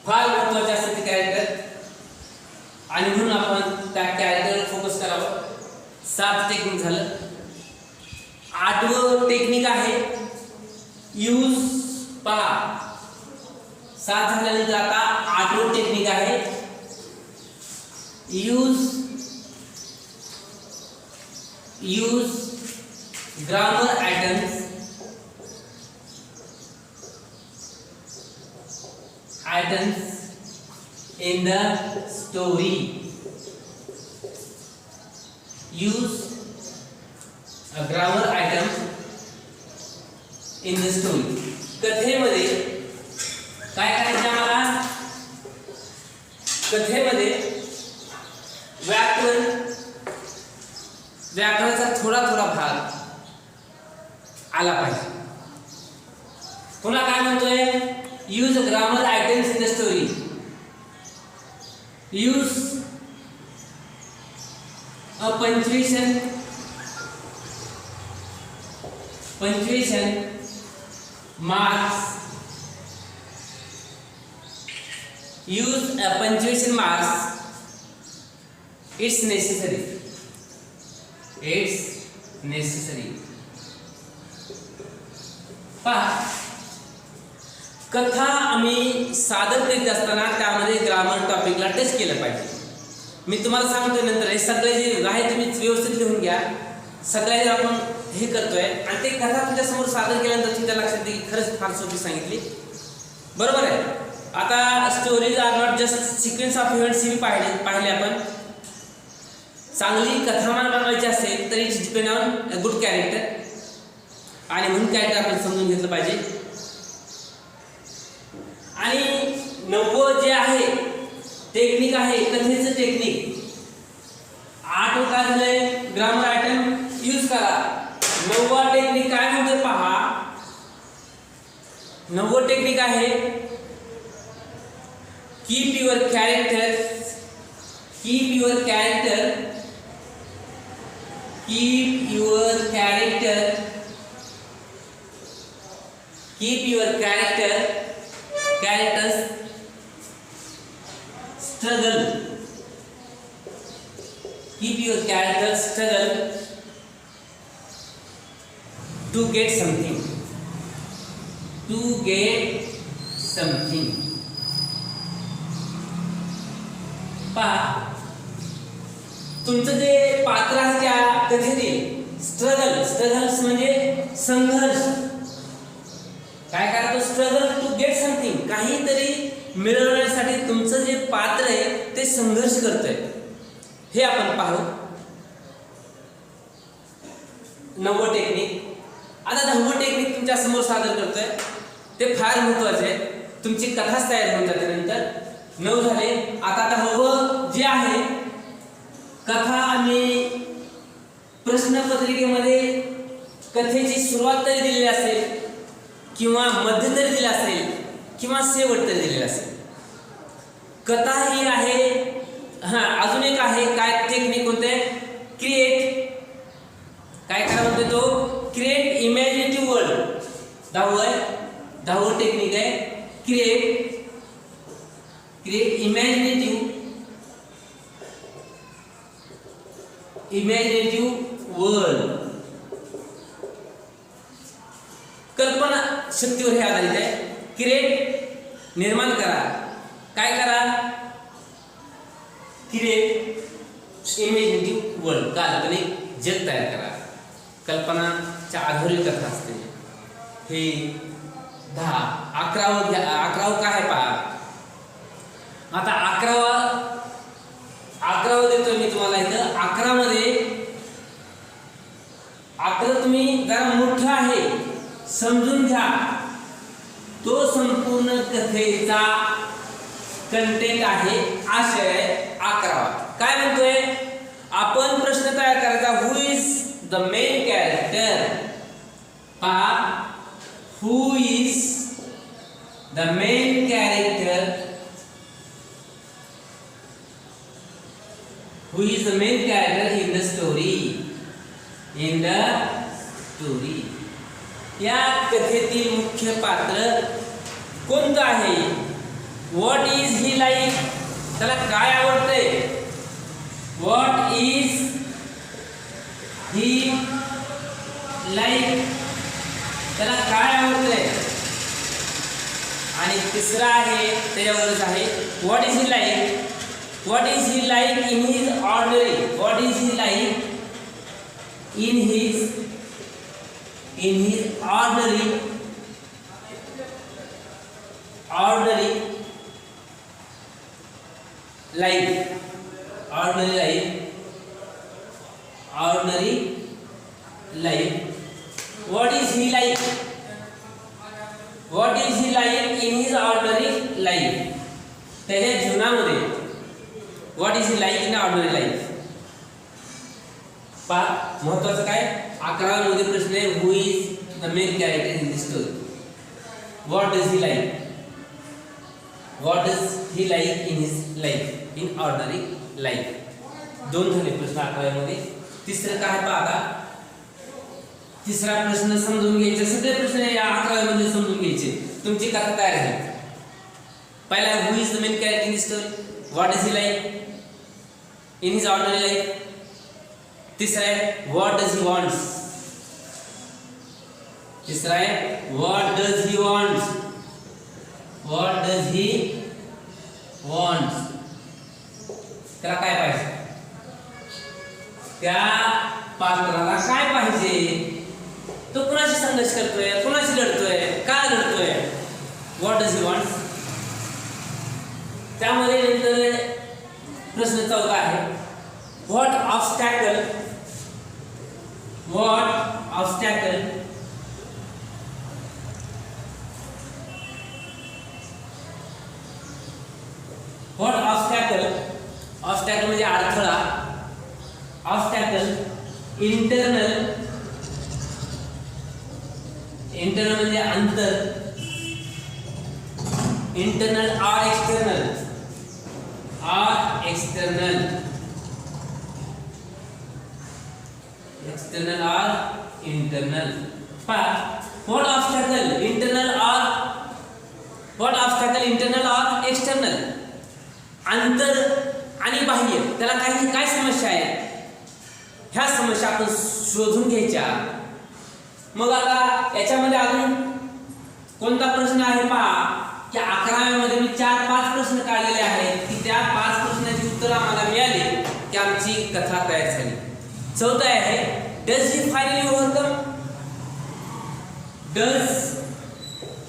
फार महत्वाचे असतात ते कॅरेक्टर. आणि म्हणून आपण त्या कॅरेक्टरवर फोकस करावं. 7 टेक्निक झालं. 8वं टेक्निक आहे यूज. पहा 7 झाल्यानंतर आता 8वं टेक्निक आहे use grammar items in the story. Use a grammar item in the story. कथेमध्ये काय करायचं आम्हाला, कथेमध्ये व्याकरणाचा थोडा भाग आला पाहिजे. पुन्हा काय म्हणतोय, use grammar items in the story. Use a punctuation marks. Use a punctuation marks. It's necessary. पहा कथा आम्ही सादर करीत असताना त्यामध्ये ग्रामर टॉपिकला टच केलं पाहिजे. मी तुम्हाला सांगतोय नंतर हे सगळे जे आहे तुम्ही व्यवस्थित लिहून घ्या. सगळ्या जे आपण हे करतोय आणि ते कथा तुमच्या समोर सादर केल्यानंतर तुमच्या लक्षात येईल खरंच फार सोपी सांगितली. बरोबर आहे. आता stories are not just sequence of events ही पाहिले आपण. चांगली कथामान बनवायची असेल तर it's depend on a good character. आणि म्हणून कॅरेक्टर आपण समजून घेतलं पाहिजे. आणि 9वं जे आहे टेक्निक आहे कथेचं टेक्निक. 8 काय झालंय, ग्रामर आयटम यूज करा. 9वा टेक्निक काय म्हणतोय पहा. 9वं टेक्निक आहे keep your character characters struggle. Keep your characters struggle to get something. पहा तुमचं जे पात्र आहे त्या कथेतील स्ट्रगल्स म्हणजे संघर्ष मिळवण्यासाठी तुमचं जे पात्र आहे ते संघर्ष करतंय हे आपण पाहू. 9वं टेक्निक. आता 10वं टेक्निक तुमच्या समोर सादर करतोय. ते फार महत्वाचे आहे. तुमची कथाच तयार होऊन जाते नंतर. 9 झाले. आता 10वं जे आहे कथा आणि प्रश्नपत्रिकेमध्ये कथेची सुरुवात तरी दिलेली असेल किंवा मध्य तरी दिला असेल किंवा शेवट तरी दिलेला असेल. कथा ही आहे. अजून एक आहे काय टेक्निक होते क्रिएट. काय करा म्हणते तो क्रिएट इमॅजिनेटिव्ह वर्ल्ड. 10वं टेक्निक आहे क्रिएट इमॅजिनेटिव्ह वर्ल्ड. कल्पना शक्तीवर हे आधारित आहे. क्रिएट निर्माण करा. काय करा क्रिएट इमॅजिनेटिव्ह वर्ल्ड. काल्पनिक जग तयार करा. कल्पनाच्या आधारित कथा असते. हे 10. 11वं काय आहे पहा. आता 11वं देतोय मी तुम्हाला इथं. 11 मध्ये 11 तुम्ही जरा मोठा आहे समजून घ्या. तो संपूर्ण कथेचा कंटेंट आहे. आशय 11वा काय म्हणतोय आपण प्रश्न तयार करायचा. Who is the main character. पहा who is the main character. Who is the main character in the story? या कथेतील मुख्य पात्र कोणतं आहे. What is he like? त्याला काय आवडते. What is he like? त्याला काय आवडते. आणि तिसरा आहे त्याच्यावरच आहे What is he like? What is he like in his ordinary? What is he like in his ordinary life? Ordinary life. What is he like? What is he like in his ordinary life? त्याच्या जीवनामध्ये What is he like in ordinary life? पहा महत्वाचं काय 11व्या मध्ये प्रश्न आहे Who is the main character in this story? What does he like? What does he like in his life? In ordinary life. 2 झाले प्रश्न 11व्या मध्ये. तिसरं काय पहा आता. तिसरा प्रश्न समजून घ्यायचे. सगळे प्रश्न या 11व्या मध्ये समजून घ्यायचे. तुमची कथा तयार आहे. पहिला Who is the main character in this story? What does he like in his ordinary life? तीसरा है what does he wants. तीसरा है what does he wants. What does he wants. त्याला काय पाहिजे. त्या पात्राला काय पाहिजे. तो कोणाशी संघर्ष करतोय. कोणाशी लढतोय. का लढतोय. what does he wants. त्यामध्ये नंतर प्रश्न 14 आहे what obstacle म्हणजे अडथळा. obstacle internal म्हणजे अंतर. internal or external or internal. What obstacle internal or external. अंतर आणि बाह्य त्याला काय समस्या आहे. ह्या समस्या आपण शोधून घ्यायच्या. मग आता याच्यामध्ये अजून कोणता प्रश्न आहे पहा की 11व्या मध्ये मी 4-5 प्रश्न काढलेले आहेत की त्या 5 प्रश्नांची उत्तर आम्हाला मिळाली की आमची कथा तयार झाली. 4था आहे does he finally overcome. does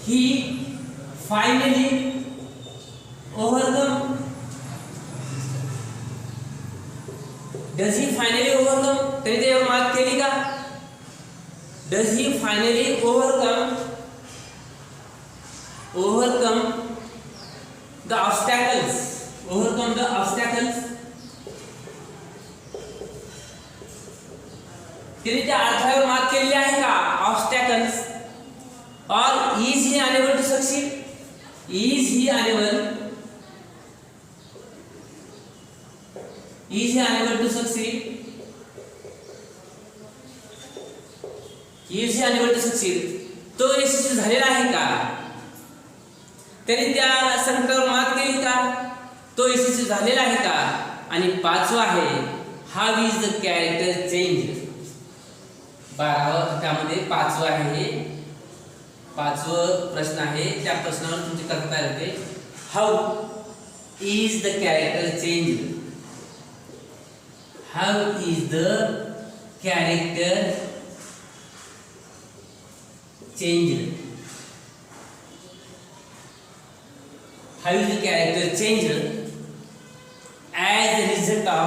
he finally does he finally overcome, त्याने त्याच्यावर मात केली का? Does he finally overcome the obstacles, overcome the obstacles, तिने त्या अडथळ्यावर मात केलेली आहे का? Obstacles. Or is he unable to succeed, is he unable to succeed, is he unable to succeed, तो यशस्वी झालेला आहे का? त्याने त्या संकटावर मात केली का? तो यशस्वी झालेला आहे का? आणि पाचवा आहे how is the character change. 12 त्यामध्ये पाचवा आहे, पाचवं प्रश्न आहे, त्या प्रश्नावर तुमची कथा तयार होते. How is the character change, how is the character change, how is the character change as a result of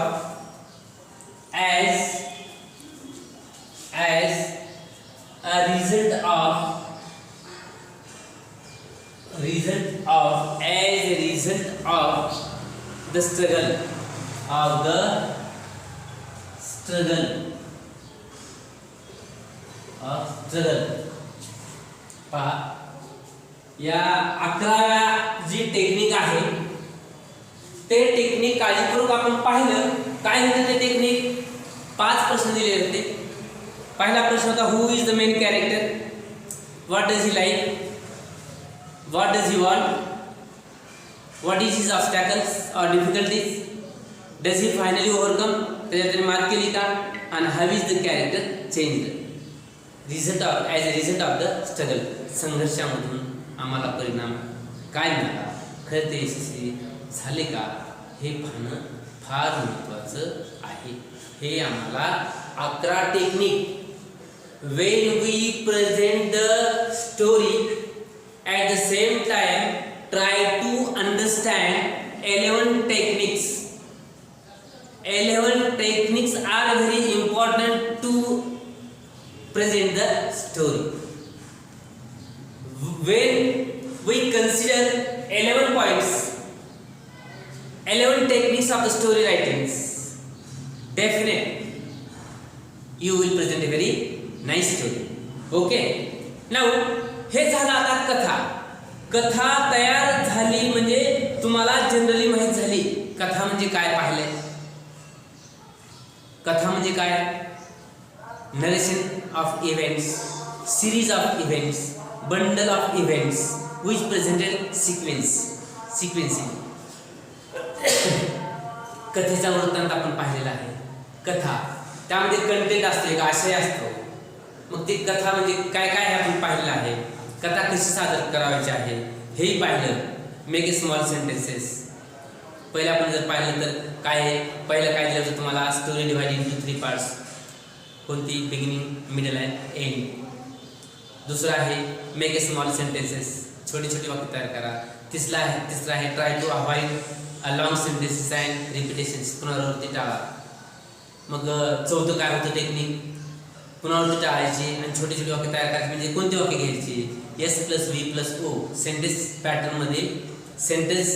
as a result of the struggle पहा या 11व्या जी टेक्निक आहे ते टेक्निक काळजीपूर्वक आपण पाहिलं. काय होते ते टेक्निक? 5 प्रश्न दिले होते. पहिला प्रश्न होता who is the main character, what does he like, what does he want, what is his obstacles or difficulties, does he finally overcome, त्याच्यात त्याने मात केली का, आणि how is the character change result of as a result of the struggle. संघर्षामधून आम्हाला परिणाम काय मिळाला, खरं ते यशस्वी झाले का, हे पाहणं फार महत्त्वाचं आहे. हे आम्हाला 11 technique. when we present the story at the same time try to understand 11 techniques. 11 techniques are very important to present the story. When we consider 11 points, 11 techniques of the story writings, definitely you will present a very nice story. Okay, now हे झालं आता कथा. कथा तयार झाली म्हणजे तुम्हाला generally माहित झाली कथा म्हणजे काय. पाहिले कथा म्हणजे काय? Narration of events, series of events, bundle of events which presented sequencing. कथेचा वृत्तांत आपण पाहिलेला आहे. कथा त्यामध्ये कंटेंट असतो, एक आशय असतो. मग ती कथा म्हणजे काय काय हे आपण पाहिलेलं आहे. कथा कशी सादर करायची आहे हेही पाहिलं. Make a small sentences. पहिले आपण जर पाहिलं तर काय आहे, पहिलं काय दिलं होतं तुम्हाला, स्टोरी डिवाइड इंटू 3 पार्ट्स. कोणती? Beginning, middle and end. दुसरं आहे मेक ए स्मॉल सेंटेन्सेस, छोटी छोटी वाक्य तयार करा. तिसरा आहे try to avoid a long sentences and repetitions, पुनरावृत्ती टाळा. मग चौथं काय होतं टेक्निक? पुनरावृत्ती टाळायची आणि छोटी छोटी वाक्य तयार करायची. म्हणजे कोणती वाक्य घ्यायची? S+V+O सेंटेन्स पॅटर्नमध्ये. सेंटेन्स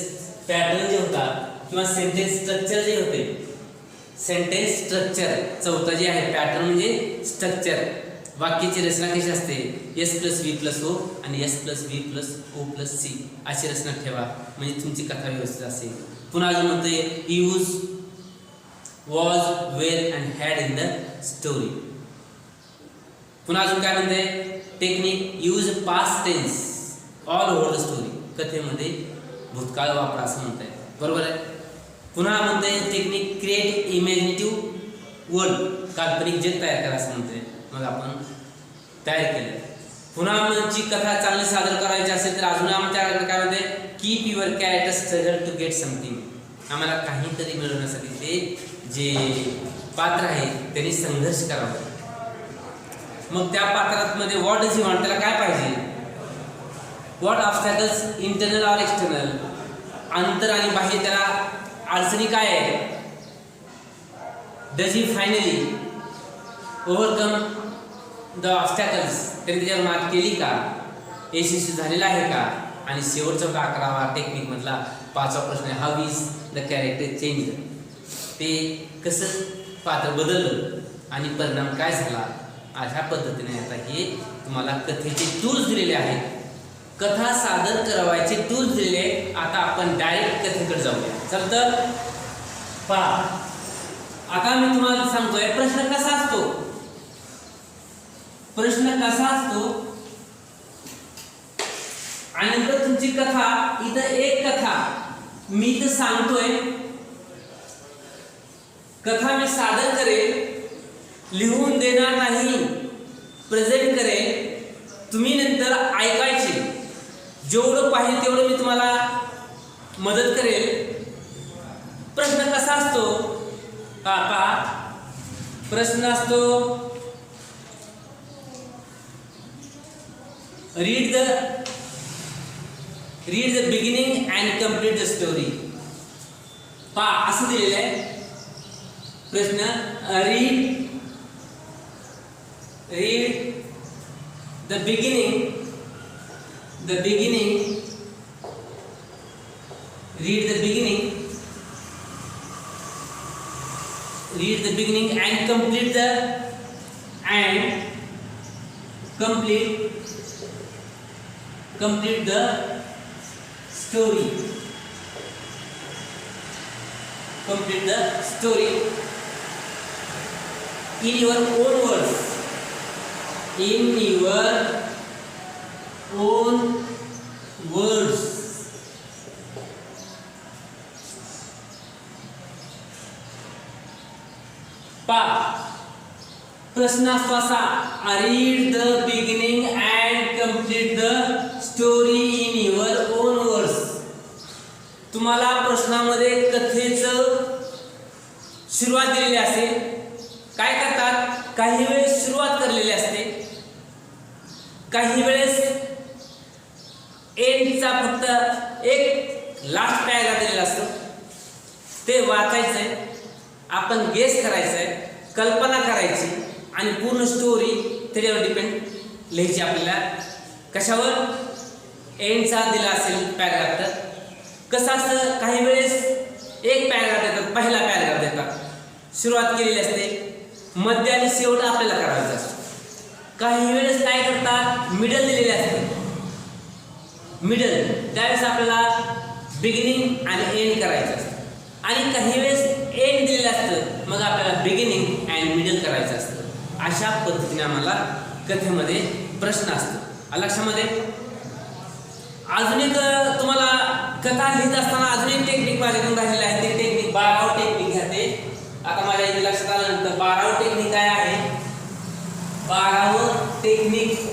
पॅटर्न जे होता किंवा सेंटेन्स स्ट्रक्चर जे होते, सेंटेन्स स्ट्रक्चर चौथा जे आहे पॅटर्न म्हणजे स्ट्रक्चर. वाक्याची रचना कशी असते? S+V+O आणि S+V+O+C अशी रचना ठेवा म्हणजे तुमची कथा व्यवस्थित असेल. पुन्हा अजून म्हणते use was, where and had in the story. पुन्हा अजून काय म्हणते technique? Use past tense all over the story. कथेमध्ये भूतकाळ वापरा असं म्हणताय, बरोबर आहे. पुन्हा म्हणते टेक्निक क्रिएट इमॅजिनेटिव्ह वर्ल्ड, काल्पनिक जग तयार करा असं म्हणते. मग आपण तयार केलं. पुन्हा आमची कथा चांगली सादर करायची असेल तर अजून आमच्याकडे काय म्हणते keep your character struggle to get something. आम्हाला काहीतरी मिळवण्यासाठी ते जे पात्र आहे त्यांनी संघर्ष करावा. मग त्या पात्रामध्ये व्हॉट डज ही वॉन्ट, त्याला काय पाहिजे? What obstacles internal or external, अंतर आणि बाह्य त्याला अडचणी काय आहे, does he finally overcome the obstacles, त्यांनी त्याच्यावर मात केली का, यशस्वी झालेला आहे का. आणि शेवटचा 11वा टेक्निक मधला 5वा प्रश्न आहे, how is the character change, ते कसं पात्र बदललं आणि परिणाम काय झाला. अशा पद्धतीने आता हे तुम्हाला कथेचे टूल्स दिलेले आहेत, कथा सादर करायचे टूल्स दिलेले आहेत. आता आपण डायरेक्ट कथेकडे जाऊया. चालतं पहा, आता मी तुम्हाला सांगतोय प्रश्न कसा असतो. प्रश्न कसा असतो आणि नंतर तुमची कथा. इथं एक कथा मी इथं सांगतोय, कथा मी सादर करेल, लिहून देणार नाही, प्रेझेंट करेल, तुम्ही नंतर ऐकायचे. जेवढं पाहिजे तेवढं मी तुम्हाला मदत करेल. प्रश्न कसा असतो पहा, प्रश्न असतो read the beginning and complete the story. पहा असं दिलेलं आहे प्रश्न, read the beginning read the beginning and complete the story. Complete the story in your own words. In your own words. प्रश्न असतो असा, read the beginning and complete the story in your on words. तुम्हाला प्रश्नामध्ये कथेचं सुरुवात दिलेली असेल. काय करतात, काही वेळेस सुरुवात करलेली असते, काही वेळेस एंडचा फक्त एक लास्ट पॅराग्राफ दिलेला असतो, ते वाचायचंय, आपण गेस करायचंय, कल्पना करायची आणि पूर्ण स्टोरी त्याच्यावर डिपेंड लिहायची आपल्याला. कशावर, एंडचा दिला असेल पॅराग्राफ तर कसं असतं, काही वेळेस एक पॅराग्राफ देतात, पहिला पॅराग्राफ देतात, सुरुवात केलेली असते, मध्य आणि शेवट आपल्याला करायचं असतं. काही वेळेस काय करतात, मिडल दिलेले असते, मिडल त्यावेळेस आपल्याला बिगिनिंग आणि एंड करायचं असतं. आणि काही वेळेस एंड दिलेलं असतं, मग आपल्याला बिगिनिंग अँड मिडल करायचं असतं. अशा पद्धतीने आम्हाला कथेमध्ये प्रश्न असतो. लक्षामध्ये अजून एक तुम्हाला कथा लिहित असताना अजून एक टेक्निक माझ्याकडून राहिलेलं आहे, ते टेक्निक 12व टेक्निक घ्या. आता माझ्या इथे लक्षात आल्यानंतर 12व टेक्निक काय आहे, 12व टेक्निक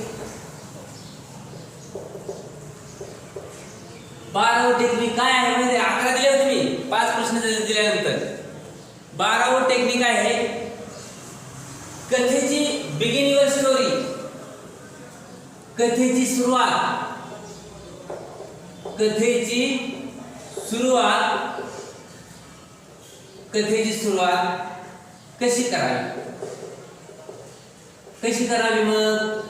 12व टेक्निक काय आहे म्हणजे 11 दिले होते मी, 5 प्रश्न दिल्यानंतर 12व टेक्निक आहे कथेची बिगिन युअर स्टोरी. कथेची सुरुवात कशी करावी मग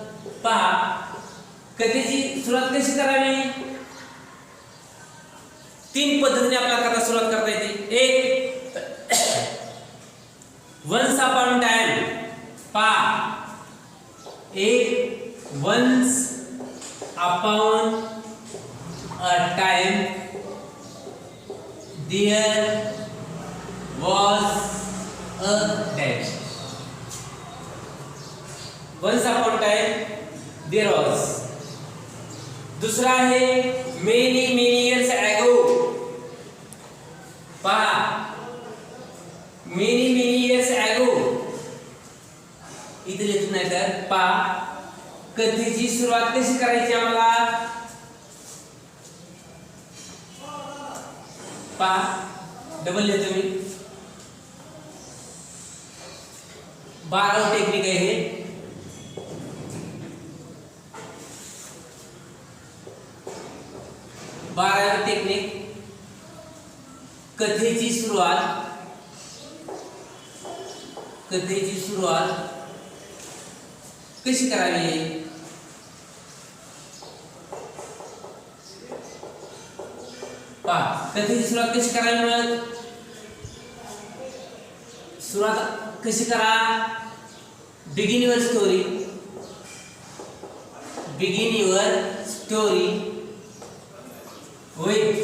पहा, कथेची सुरुवात कशी करावी. 3 पद्धतीने आपल्याला कथा सुरुवात करता येते. एक, वन्स अपॉन टाइम. पहा, एक once upon a time there was a dash. Once upon time there was. दुसरा आहे मेनी इयर्स अगो. पहा, मेनी इयर्स अगो इथे लिहित नाही तर पहा, कथेची सुरुवात कशी करायची आम्हाला पहा, डबल लिहितो मी. 12व टेक्निक आहे हे. बारावी टेक्निक, कथेची सुरुवात कथेची सुरुवात कशी करावी? कथेची सुरुवात कशी करावी? सुरुवात कशी करा? Begin your story. Begin your story with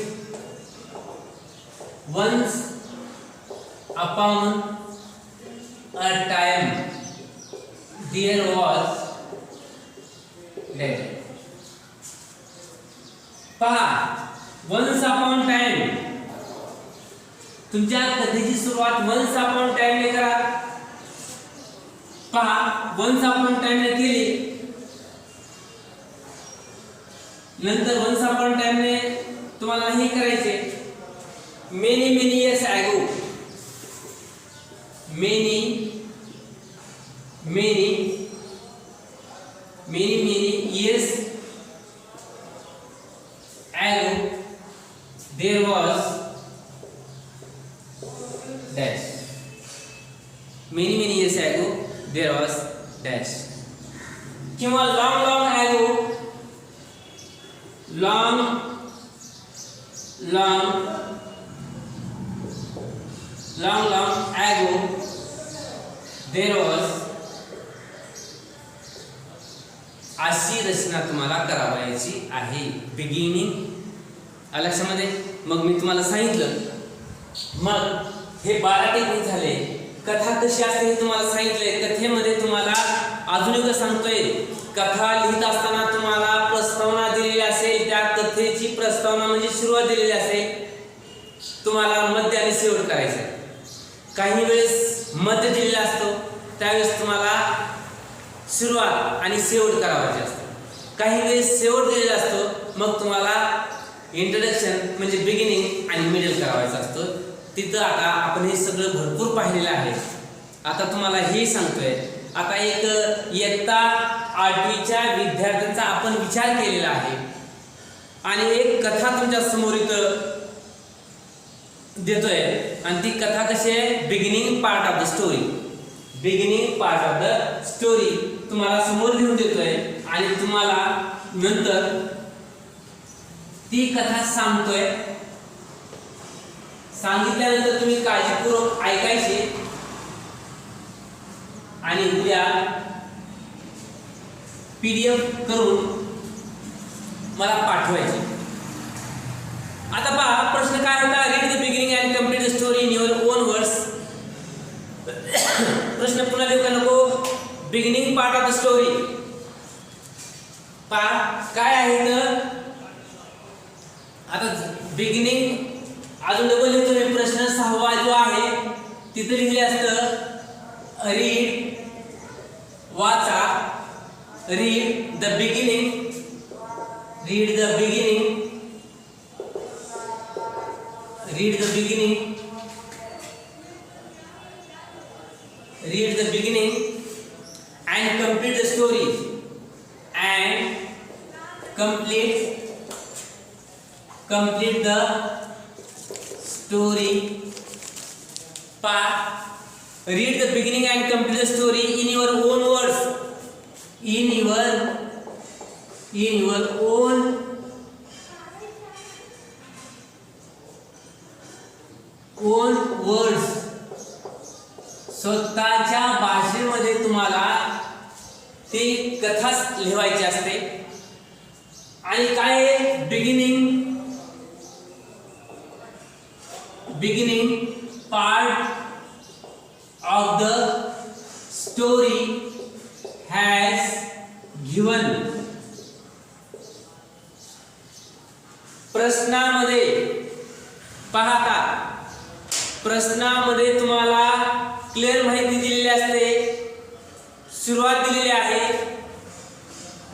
once upon a time there was that. पहा, once upon time, तुमच्या कथेची सुरुवात once upon time ने करा. पहा, once upon time ने केली, नंतर once upon time ने तुम्हाला हे करायचे many years ago. many years ago there was dash. many years ago there was dash. किंवा long ago, long ago there was. अशी रचना तुम्हाला करावायची आहे. बिगिनिंग लक्षामध्ये. मग मी तुम्हाला सांगितलं, मग हे 12 टेक्निक झाले. कथा कशी असते हे तुम्हाला सांगितलंय. कथेमध्ये तुम्हाला अजून एक सांगतोय, कथा लिहित असताना तुम्हाला प्रस्तावना दिलेली असेल. त्या कथेची प्रस्तावना म्हणजे सुरुवात दिलेली असेल. तुम्हाला मध्य आणि शेवट करायचं आहे. काही वेळेस मध्य दिलेला असतो, त्यावेळेस तुम्हाला सुरुवात आणि शेवट करावायचे असतो. काही वेळेस शेवट दिलेला असतो, मग तुम्हाला इंट्रोडक्शन म्हणजे बिगिनिंग आणि मिडल करावायचं असतं. तिथं आता आपण हे सगळं भरपूर पाहिलेलं आहे. आता तुम्हाला हे सांगतोय, आता एक इयत्ता 8वीच्या विद्यार्थ्यांचा आपण विचार केलेला आहे आणि एक कथा तुमच्या समोर इथं देतोय. आणि ती कथा कशी आहे? Beginning part of the story. Beginning part of the story तुम्हाला समोर लिहून देतोय आणि तुम्हाला नंतर ती कथा सांगतोय. सांगितल्यानंतर तुम्ही काळजीपूर्वक ऐकायची आणि उद्या PDF करून मला पाठवायचे. आता पहा, प्रश्न काय होता? Read the beginning and complete the story in your on words. प्रश्न पुन्हा देऊ का नको? Beginning part of the story. पहा काय आहे तर आता बिगिनिंग अजून डबल लिहितो मी. प्रश्न 6वा जो आहे तिथे लिहिले असतं, रीड वाचा. Read the beginning. Read the beginning. Read the beginning. Read the beginning and complete the story. And complete the story part. Read the beginning and complete the story in your own words. In your own words. स्वतःच्या भाषेमध्ये तुम्हाला ती कथा लिहायची असते. आणि काय beginning part of the story has given. प्रश्नामध्ये पाहता, प्रश्नामध्ये तुम्हाला क्लिअर माहिती दिलेली असते. सुरुवात दिलेली आहे,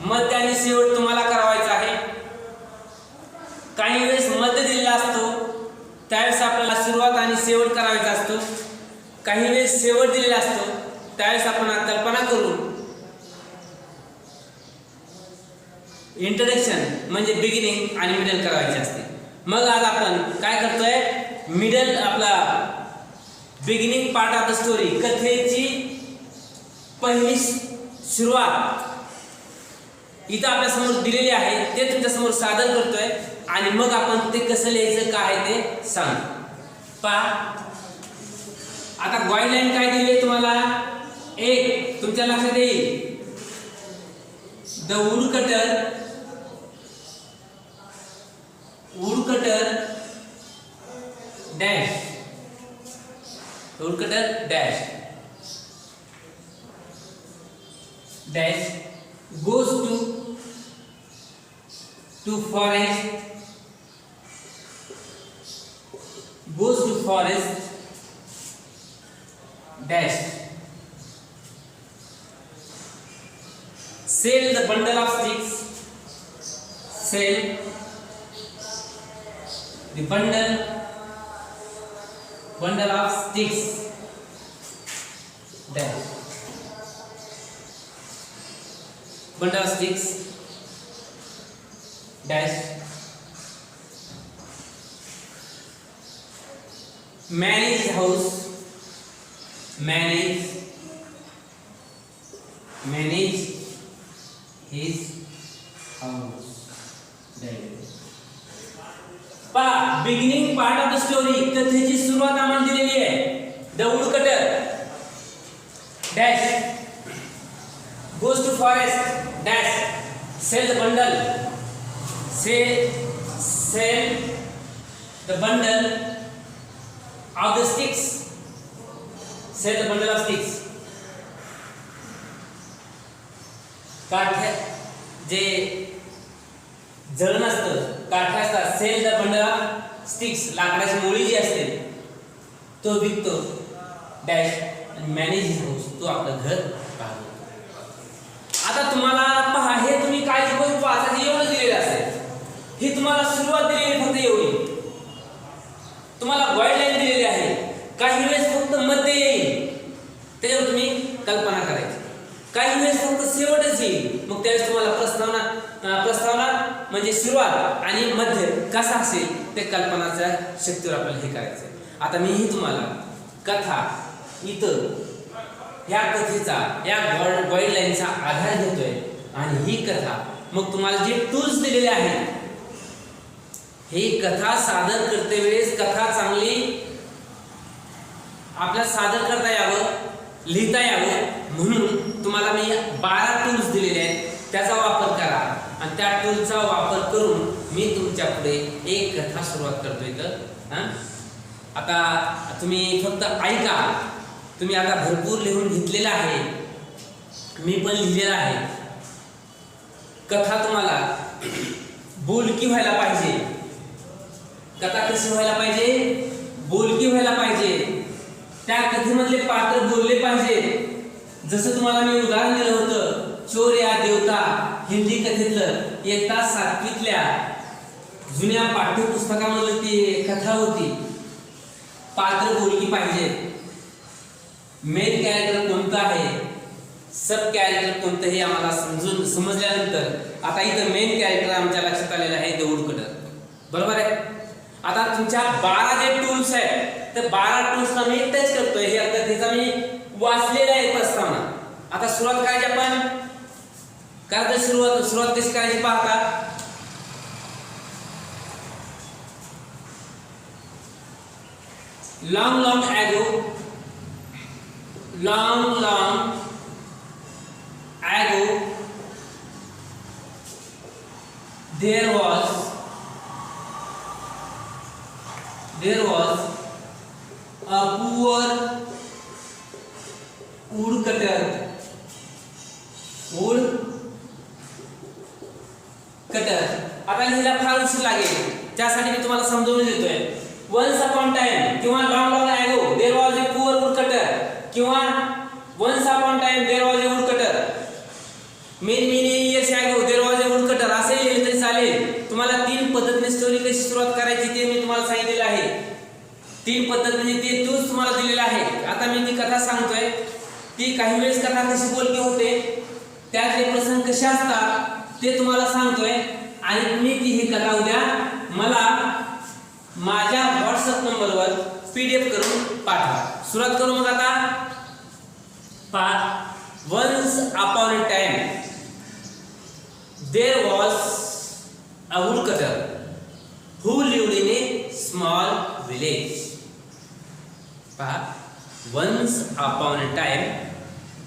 मध्य आणि शेवट तुम्हाला करावायचा आहे. काही वेळेस मध्य दिलेला असतो, त्यावेळेस आपल्याला सुरुवात आणि शेवट करायचा असतो. काही वेळेस शेवट दिलेला असतो, त्यावेळेस आपण कल्पना करून इंट्रोडक्शन म्हणजे बिगिनिंग आणि मिडल करायचे असते. मग आज आपण काय करतोय? मिडल आपला beginning part of the story, कथेची पहिली सुरुवात इथं आपल्या समोर दिलेली आहे ते तुमच्या समोर सादर करतोय आणि मग आपण ते कसं लिहायचं काय ते सांग. पहा आता गाईडलाईन काय दिली तुम्हाला. एक तुमच्या लक्षात येईल the woodcutter dash goes to forest dash sell the bundle of sticks dash bundle of sticks dash manage his house पहा beginning part of the story कथेची सुरुवात आम्हाला दिलेली आहे. The woodcutter dash goes to forest dash sell the bundle of the sticks काठ्या जे जळण असतं काठ्या असतात sell the bundle of sticks लाकडाची मोळी जी असते तो विकतो डॅश आणि मॅनेज हिज हाऊस तो आपलं घर पाहतो. आता तुम्हाला पहा हे तुम्ही काय करून वाचायचं एवढं दिलेलं असेल. ही तुम्हाला सुरुवात दिलेली फक्त एवढी. तुम्हाला गाईडलाईन दिलेली आहे. काही वेळेस फक्त मध्य येईल त्याच्यावर तुम्ही कल्पना करायची. काही वेळेस फक्त शेवटच येईल मग त्यावेळेस तुम्हाला प्रस्तावना म्हणजे सुरुवात आणि मध्य कसा असेल ते कल्पनाच्या शक्तीवर आपल्याला हे करायचं. आता मी ही तुम्हाला कथा इथं ह्या कथेचा या गाईडलाईनचा आधार घेतोय आणि ही कथा मग तुम्हाला जे टूल्स दिलेले आहेत ही कथा सादर करते वेळेस कथा चांगली आपल्याला सादर करता यावं लिहिता यावं म्हणून तुम्हाला मी 12 टूल्स दिलेले आहेत त्याचा वापर करा आणि त्या टूलचा वापर करून मी तुमच्या पुढे एक कथा सुरुवात करतोय. तर आता तुम्ही फक्त ऐका. तुम्ही आता भरपूर लिहून घेतलेला आहे मी पण लिहिलेला आहे. कथा तुम्हाला बोलकी व्हायला पाहिजे. कथा कशी व्हायला पाहिजे बोलकी व्हायला पाहिजे. त्या कथेमधले पात्र बोलले पाहिजे. जसं तुम्हाला मी उदाहरण दिलं होतं चोर या देवता हिंदी कथेतलं इयत्ता 7वीतल्या जुन्या पाठ्यपुस्तकामध्ये ती कथा होती. पात्र बोलकी पाहिजे. मेन कॅरेक्टर कोणतं आहे सब कॅरेक्टर कोणतं हे आम्हाला समजल्यानंतर आता इथं मेन कॅरेक्टर आमच्या लक्षात आलेलं आहे द woodcutter. बरोबर आहे. आता तुमच्या 12 जे टूल्स आहेत तर 12 टूल्सला मी टच करतोय. हे आता त्याचा मी वाचलेला आहे प्रस्तावना. आता सुरुवात करायची आपण काय तर सुरुवात कशी करायची पाहता. long ago there was a poor woodcutter. आता लिहायला फार उशीर लागेल त्यासाठी मी तुम्हाला समजावून देतोय. once upon time किंवा long ago there was a poor woodcutter किंवा once upon time there was a woodcutter. many years ago there was a woodcutter असे लिहिले तरी चालेल. तुम्हाला 3 पद्धतीने स्टोरी कशी सुरुवात करायची ते मी तुम्हाला सांगितलेलं आहे. 3 पद्धत म्हणजे ते टूल्स तुम्हाला दिलेले आहे. आता मी ती कथा सांगतोय ती काही वेळेस कथा कशी बोलकी होते त्यातले प्रसंग कसे असतात ते तुम्हाला सांगतोय आणि तुम्ही ती ही कथा उद्या मला माझ्या व्हॉट्सअप नंबरवर PDF करून पाठवा. सुरुवात करू मग आता. Once upon a time, there was a woodcutter who lived in a small village. Once upon a time,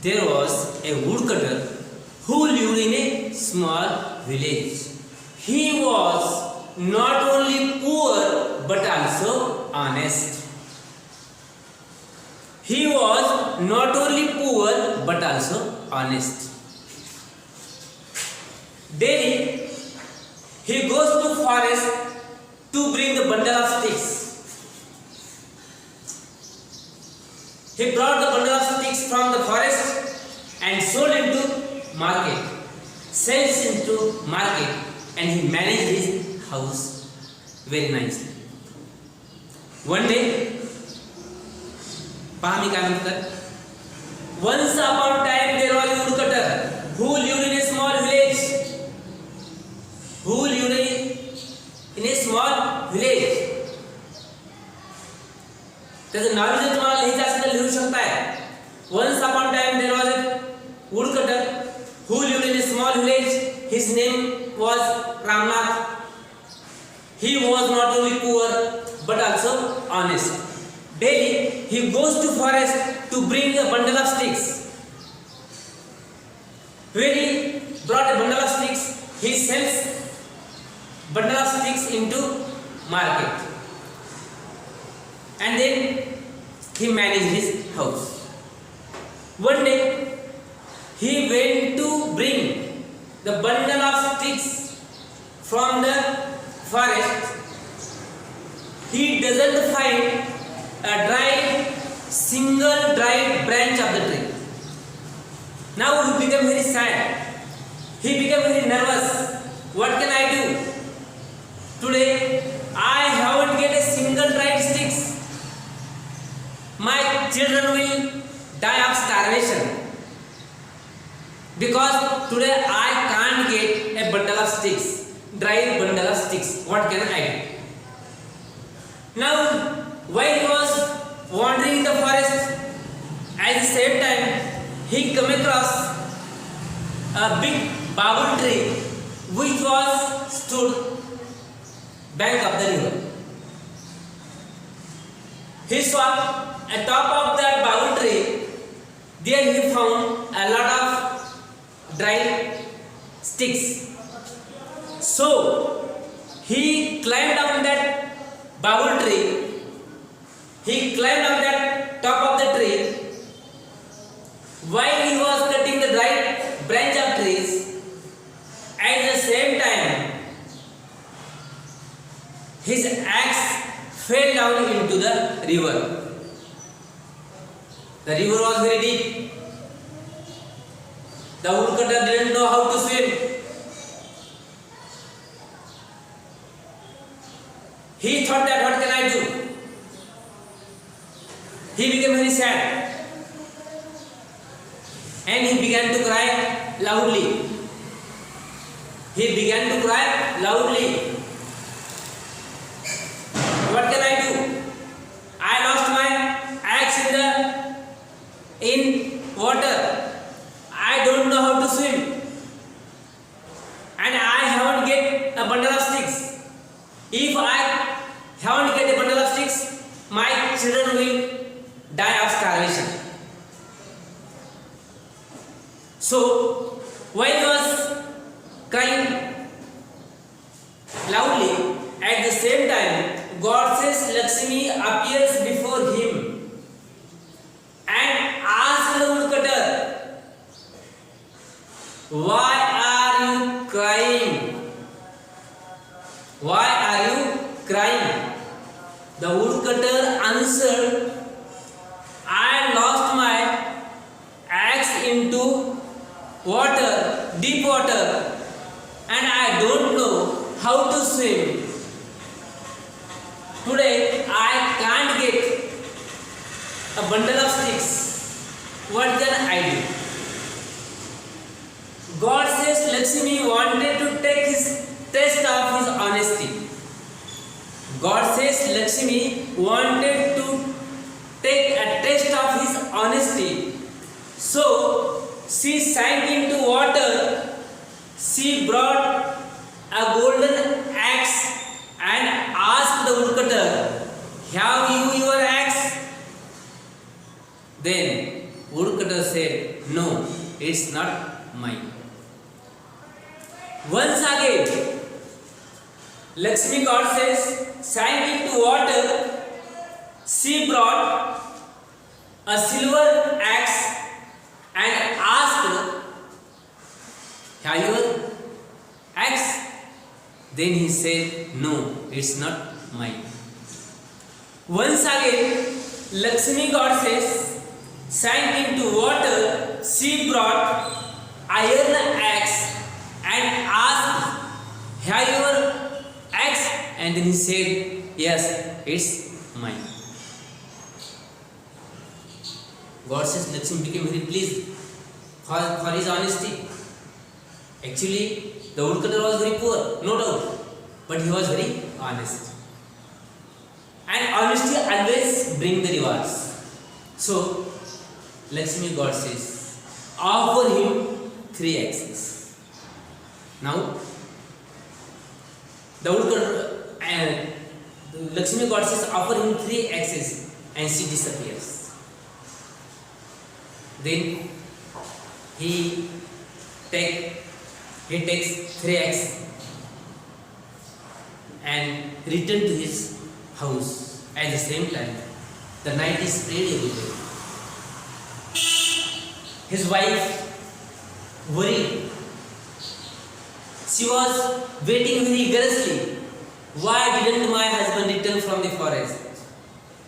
there was a woodcutter who lived in a small village. He was not only poor but also honest. He was not only poor but also honest. Daily, he goes to forest to bring the bundle of sticks. He brought the bundle of sticks from the forest and sold into market, sells into market, and he managed his house very nicely. One day, पहा मी काय म्हणतात, once upon a time there was a woodcutter who lived in a small village. Who lived in a small village. त्याचं नाव जर तुम्हाला लिहायचं असेल तर लिहू शकताय. Once upon a time there was a woodcutter who lived in a small village. His name was Ramnath. He was not only poor but also honest. Daily he goes to forest to bring a bundle of sticks. When he brought a bundle of sticks, he sells bundle of sticks into market, and then he managed his house. One day he went to bring the bundle of sticks from the forest. He doesn't find a single dried branch of the tree. Now he became very sad. He became very nervous. What can I do? Today I haven't get a single dried sticks. My children will die of starvation because today I can't get a bundle of sticks, dried bundle of sticks. What can I do? Now, while he was wandering in the forest, at the same time he came across a big babul tree which was stood bank of the river. He saw at top of that babul tree. There he found a lot of dried sticks. So he climbed down that babul tree. He climbed on that top of the tree. While he was cutting the dried branch of trees, at the same time his axe fell down into the river. The river was very deep. The woodcutter didn't know how to swim. He thought that what can I do? He became very sad and he began to cry loudly. He began to cry loudly. What can I do? I lost my axe in water. I don't know how to swim, and I haven't get a bundle of sticks. If I haven't get a bundle of sticks, my children will die of starvation. So while he was crying loudly, at the same time goddess Lakshmi appears before him and asks the woodcutter, "Why are you crying? Why are you crying?" The woodcutter answered, "I lost my axe into water, deep water, and I don't know how to swim. Today I can't get a bundle of sticks. What can I do?" God says Lakshmi wanted to take his test of his honesty. God says Lakshmi wanted to take a test of his honesty. So she sank into water. She brought a golden axe and asked the woodcutter, "Have you your axe?" Then woodcutter said, "No, it's not mine." Once again, Lakshmi goddess sank into water. She brought a silver axe and asked, "Have you your axe?" Then he said, "No, it's not mine." Once again, Lakshmi goddess sank into water. She brought iron axe and asked, "Have you your axe?" And then he said, "Yes, it's mine." Goddess Lakshmi became very pleased for his honesty. Actually, the woodcutter was very poor, no doubt, but he was very honest. And honesty always brings the rewards. So, Lakshmi goddess offered him 3 axes. Now, the woodcutter and Lakshmi goddess offered him 3 axes, and she disappears. Then he takes 3 axes and return to his house. At the same time, the night is spread everywhere. His wife worried. She was waiting very eagerly. Why didn't my husband return from the forest?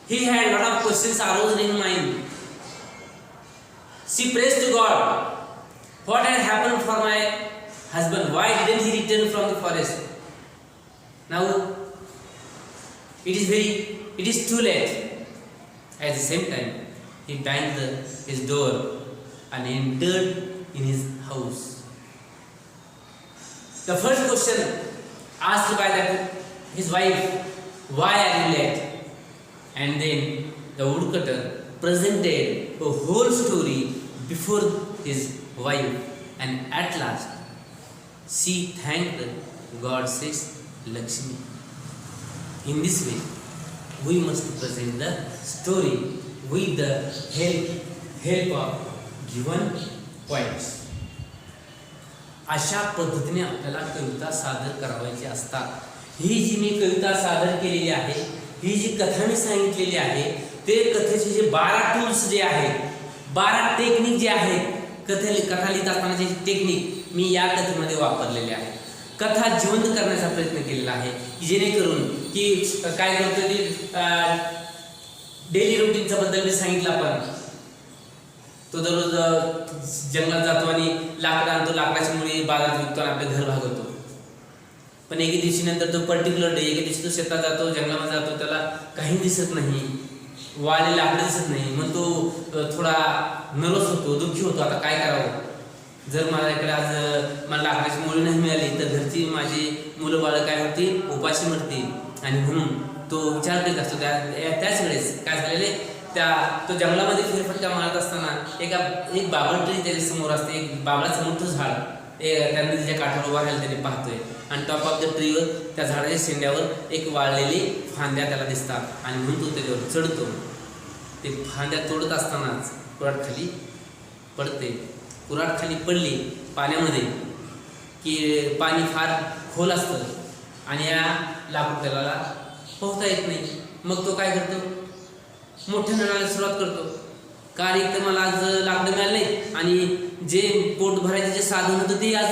He had a lot of questions arose in mind. She prays to God, "What had happened for my husband? Why didn't he return from the forest?" Now it is too late. At the same time, he banged his door and entered in his house. The first question asked by his wife, "Why are you late?" And then the woodcutter presented a whole story before his wife, and at last she thanked Goddess Lakshmi. In this way, we must present the story with the help of given points. अशा पद्धतीने आपल्याला कविता सादर करावायची असतात. ही जी मी कविता सादर केलेली आहे, ही जी कथा मी सांगितलेली आहे, ते कथेचे जे 12 टूल्स जे आहेत, 12 टेक्निक जे आहेत, कथा लिहित असतानाची टेक्निक मी या कथेमध्ये वापरलेले आहे. कथा जिवंत करण्याचा प्रयत्न केलेला आहे, की जेणेकरून की काय करतो ते डेली रुटीनचा बद्दल मी सांगितलं. आपण तो दररोज जंगलात जातो आणि लाकडं आणतो, लाकडाची मुळी बाजारात विकतो आणि आपलं घर भागवतो. पण एके दिवशी नंतर तो पर्टिक्युलर डे, एके दिवशी तो शेतात जातो, जंगलामध्ये जातो, त्याला काही दिसत नाही, वाळलेली लाकडं दिसत नाही. मग तो थोडा नर्वस होतो, दुःखी होतो. आता काय करावं? जर माझ्याकडे आज मला लाकडाची मुळी नाही मिळाली तर घरची माझी मुलं बाळं काय होतील? उपाशी मरतील. आणि म्हणून तो विचार करीत असतो. त्याच वेळेस काय झालेले, तो जंगलामध्ये फेरफटका मारत असताना एक बाबळ ट्री त्याच्या समोर असते. एक बाबळाचं मोठं झाड त्या नदीच्या काठावर उभा राहायला त्याने पाहतोय. आणि टॉप ऑफ द ट्रीवर, त्या झाडाच्या शेंड्यावर एक वाळलेली फांद्या त्याला दिसतात. आणि म्हणून तो त्याच्यावर चढतो. ते फांद्या तोडत असतानाच कुऱ्हाड खाली पडते. कुऱ्हाड खाली पडली पाण्यामध्ये की पाणी फार खोल असतं आणि या लाकूड त्याला पोहता येत नाही. मग तो काय करतो? मोठ्या नळाला सुरुवात करतो. का एक तर मला आज लाकडं मिळालं नाही आणि जे पोट भरायचे जे साधन होतं ते आज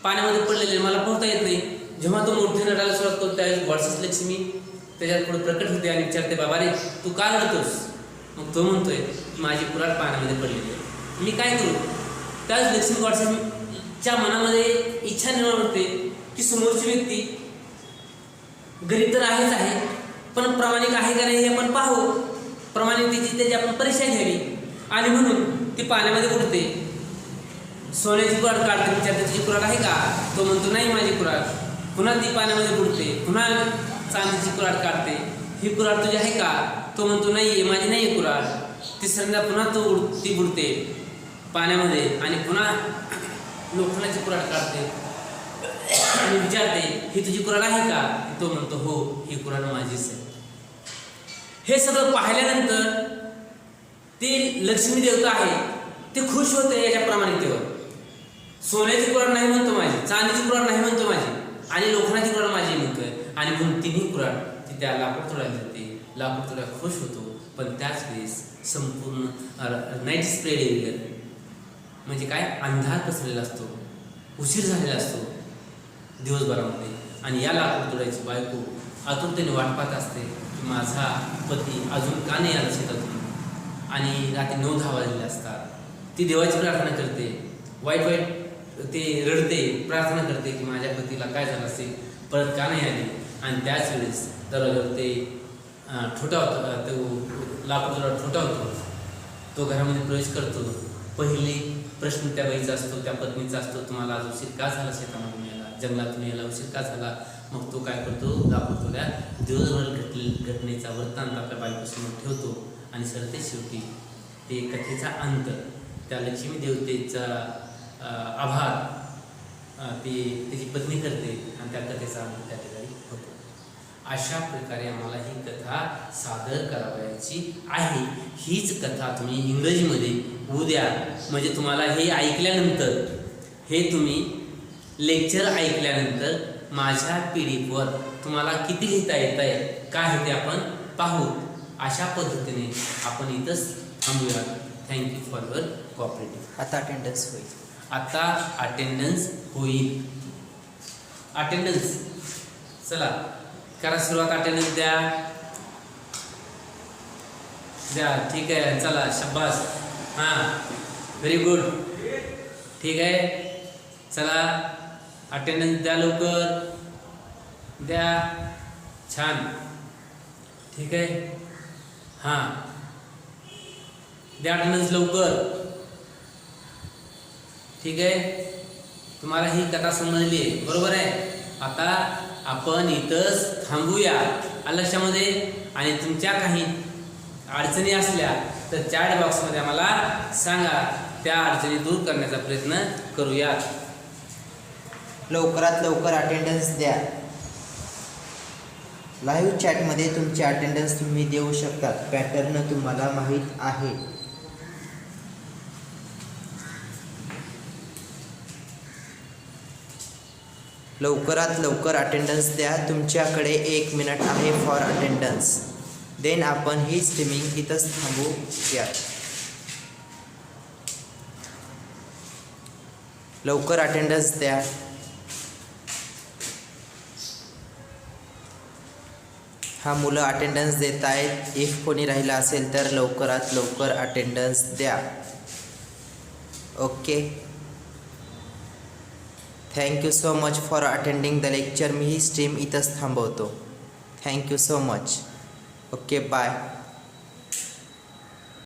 पाण्यामध्ये पडलेले, मला पोहता येत नाही. जेव्हा तो मोठ्या नळाला सुरुवात करतो त्यावेळेस गॉडसेस लक्ष्मी त्याच्यात पुढे प्रकट होते आणि विचारते, "बाबा रे, तू का रडतोस?" मग तो म्हणतोय, "माझी कुऱ्हाड पाण्यामध्ये पडलेली आहे, मी काय करू?" त्यावेळेस लक्ष्मी गॉडसेसच्या मनामध्ये इच्छा निर्माण होते की समोरची व्यक्ती गरीब तर आहेच आहे, पण प्रामाणिक आहे का नाही हे आपण पाहू. प्रामाणिकतेची त्याची आपण परीक्षा घ्यावी. आणि म्हणून ती पाण्यामध्ये बुडते. सोन्याची कुऱ्हाड काढते, विचारते, "तुझी कुऱ्हाड आहे का?" तो म्हणतो, "नाही माझी कुऱ्हाड." पुन्हा ती पाण्यामध्ये बुडते. पुन्हा चांदीची कुऱ्हाड काढते, "ही कुऱ्हाड तुझी आहे का?" तो म्हणतो, "नाही, माझी नाही आहे कुऱ्हाड." तिसऱ्यांदा पुन्हा ती बुडते. पाण्यामध्ये आणि पुन्हा लोखंडाची कुऱ्हाड काढते आणि विचारते ही तुझी कुऱ्हाड आहे का? तो म्हणतो हो, ही कुऱ्हाड माझीच आहे. हे सगळं पाहिल्यानंतर ते लक्ष्मी देवता आहे ते खुश होते याच्या प्रामाणिकतेवर. सोन्याची कुऱ्हाड नाही म्हणतो माझी, चांदीची कुऱ्हाड नाही म्हणतो माझी, आणि लोखंडाची कुऱ्हाड माझी म्हणतोय. आणि म्हणून तिन्ही कुऱ्हाड ती त्या लाकूड तोडायला जाते. लाकूड तोडायला खुश होतो. पण त्याच वेळेस संपूर्ण नाईट स्प्रेड एरियर म्हणजे काय, अंधार पसरलेला असतो, उशीर झालेला असतो दिवसभरामध्ये. आणि या लाकूड तोडायची बायको आतुरतेने वाट पाहत असते की माझा पती अजून का नाही आला शेतातून. आणि रात्री 9-10 वाजलेले असतात. ती देवाची प्रार्थना करते, वाईट वाईट ते रडते, प्रार्थना करते की माझ्या पतीला काय झालं असेल, परत का नाही आली. आणि त्याच वेळेस दरवाजावर ते ठोठावतो, तो लाकूड ठोठावतो. तो घरामध्ये प्रवेश करतो. पहिले प्रश्न त्या बाईचा असतो, त्या पत्नीचा असतो, तुम्हाला आज उशीर का झाला शेतामधून यायला, जंगलातून यायला उशीर का झाला. मग तो काय करतो, लाकूड तोड्या दिवसभर घटनेचा वृत्तांत आपल्या बाईपासून ठेवतो. आणि सरते शेवटी ते कथेचा अंत त्या लक्ष्मी देवतेचा आभार त्याची पत्नी करते आणि त्या कथेचा अंत त्या ठिकाणी होतो. अशा प्रकारे आम्हाला ही कथा सादर करावयाची आहे. हीच कथा तुम्ही इंग्रजीमध्ये उद्या, म्हणजे तुम्हाला हे ऐकल्यानंतर, हे तुम्ही लेक्चर ऐकल्यानंतर माझ्या PDF वर तुम्हाला किती लिहिता येत आहे काय हे ते आपण पाहू. अशा पद्धतीने आपण इथंच थांबूया. Thank you for your cooperative. आता अटेंडन्स होईल. आता अटेंडन्स होईल. अटेंडन्स चला करा सुरुवात. अटेंडन्स द्या. ठीक आहे, चला शाबास. हां, व्हेरी गुड. ठीक आहे, चला अटेंडन्स द्या, लवकर द्या. छान. ठीक आहे, हां द्या अटेंडन्स लवकर. ठीक आहे, तुम्हाला ही कथा समजली आहे, बरोबर आहे. आता आपण इथंच थांबूया लक्षामध्ये. आणि तुमच्या काही अडचणी असल्या तर चॅट बॉक्समध्ये आम्हाला सांगा. त्या अडचणी दूर करण्याचा प्रयत्न करूयात. लवकरात लवकर अटेंडन्स द्या. लाईव्ह चॅटमध्ये तुमची अटेंडन्स तुम्ही देऊ शकता. पॅटर्न तुम्हाला माहीत आहे. लवकरात लवकर अटेंडन्स द्या. तुमच्याकडे 1 मिनिट आहे फॉर अटेंडन्स. देन आपण ही स्ट्रीमिंग इथंच थांबूया. लवकर अटेंडन्स द्या. हा मुलं अटेंडन्स देत आहेत. इफ कोणी राहिला असेल तर लवकरात लवकर अटेंडन्स द्या. Okay, thank you so much for attending the lecture. मी ही स्ट्रीम इथंच थांबवतो. Thank you so much. Okay, bye.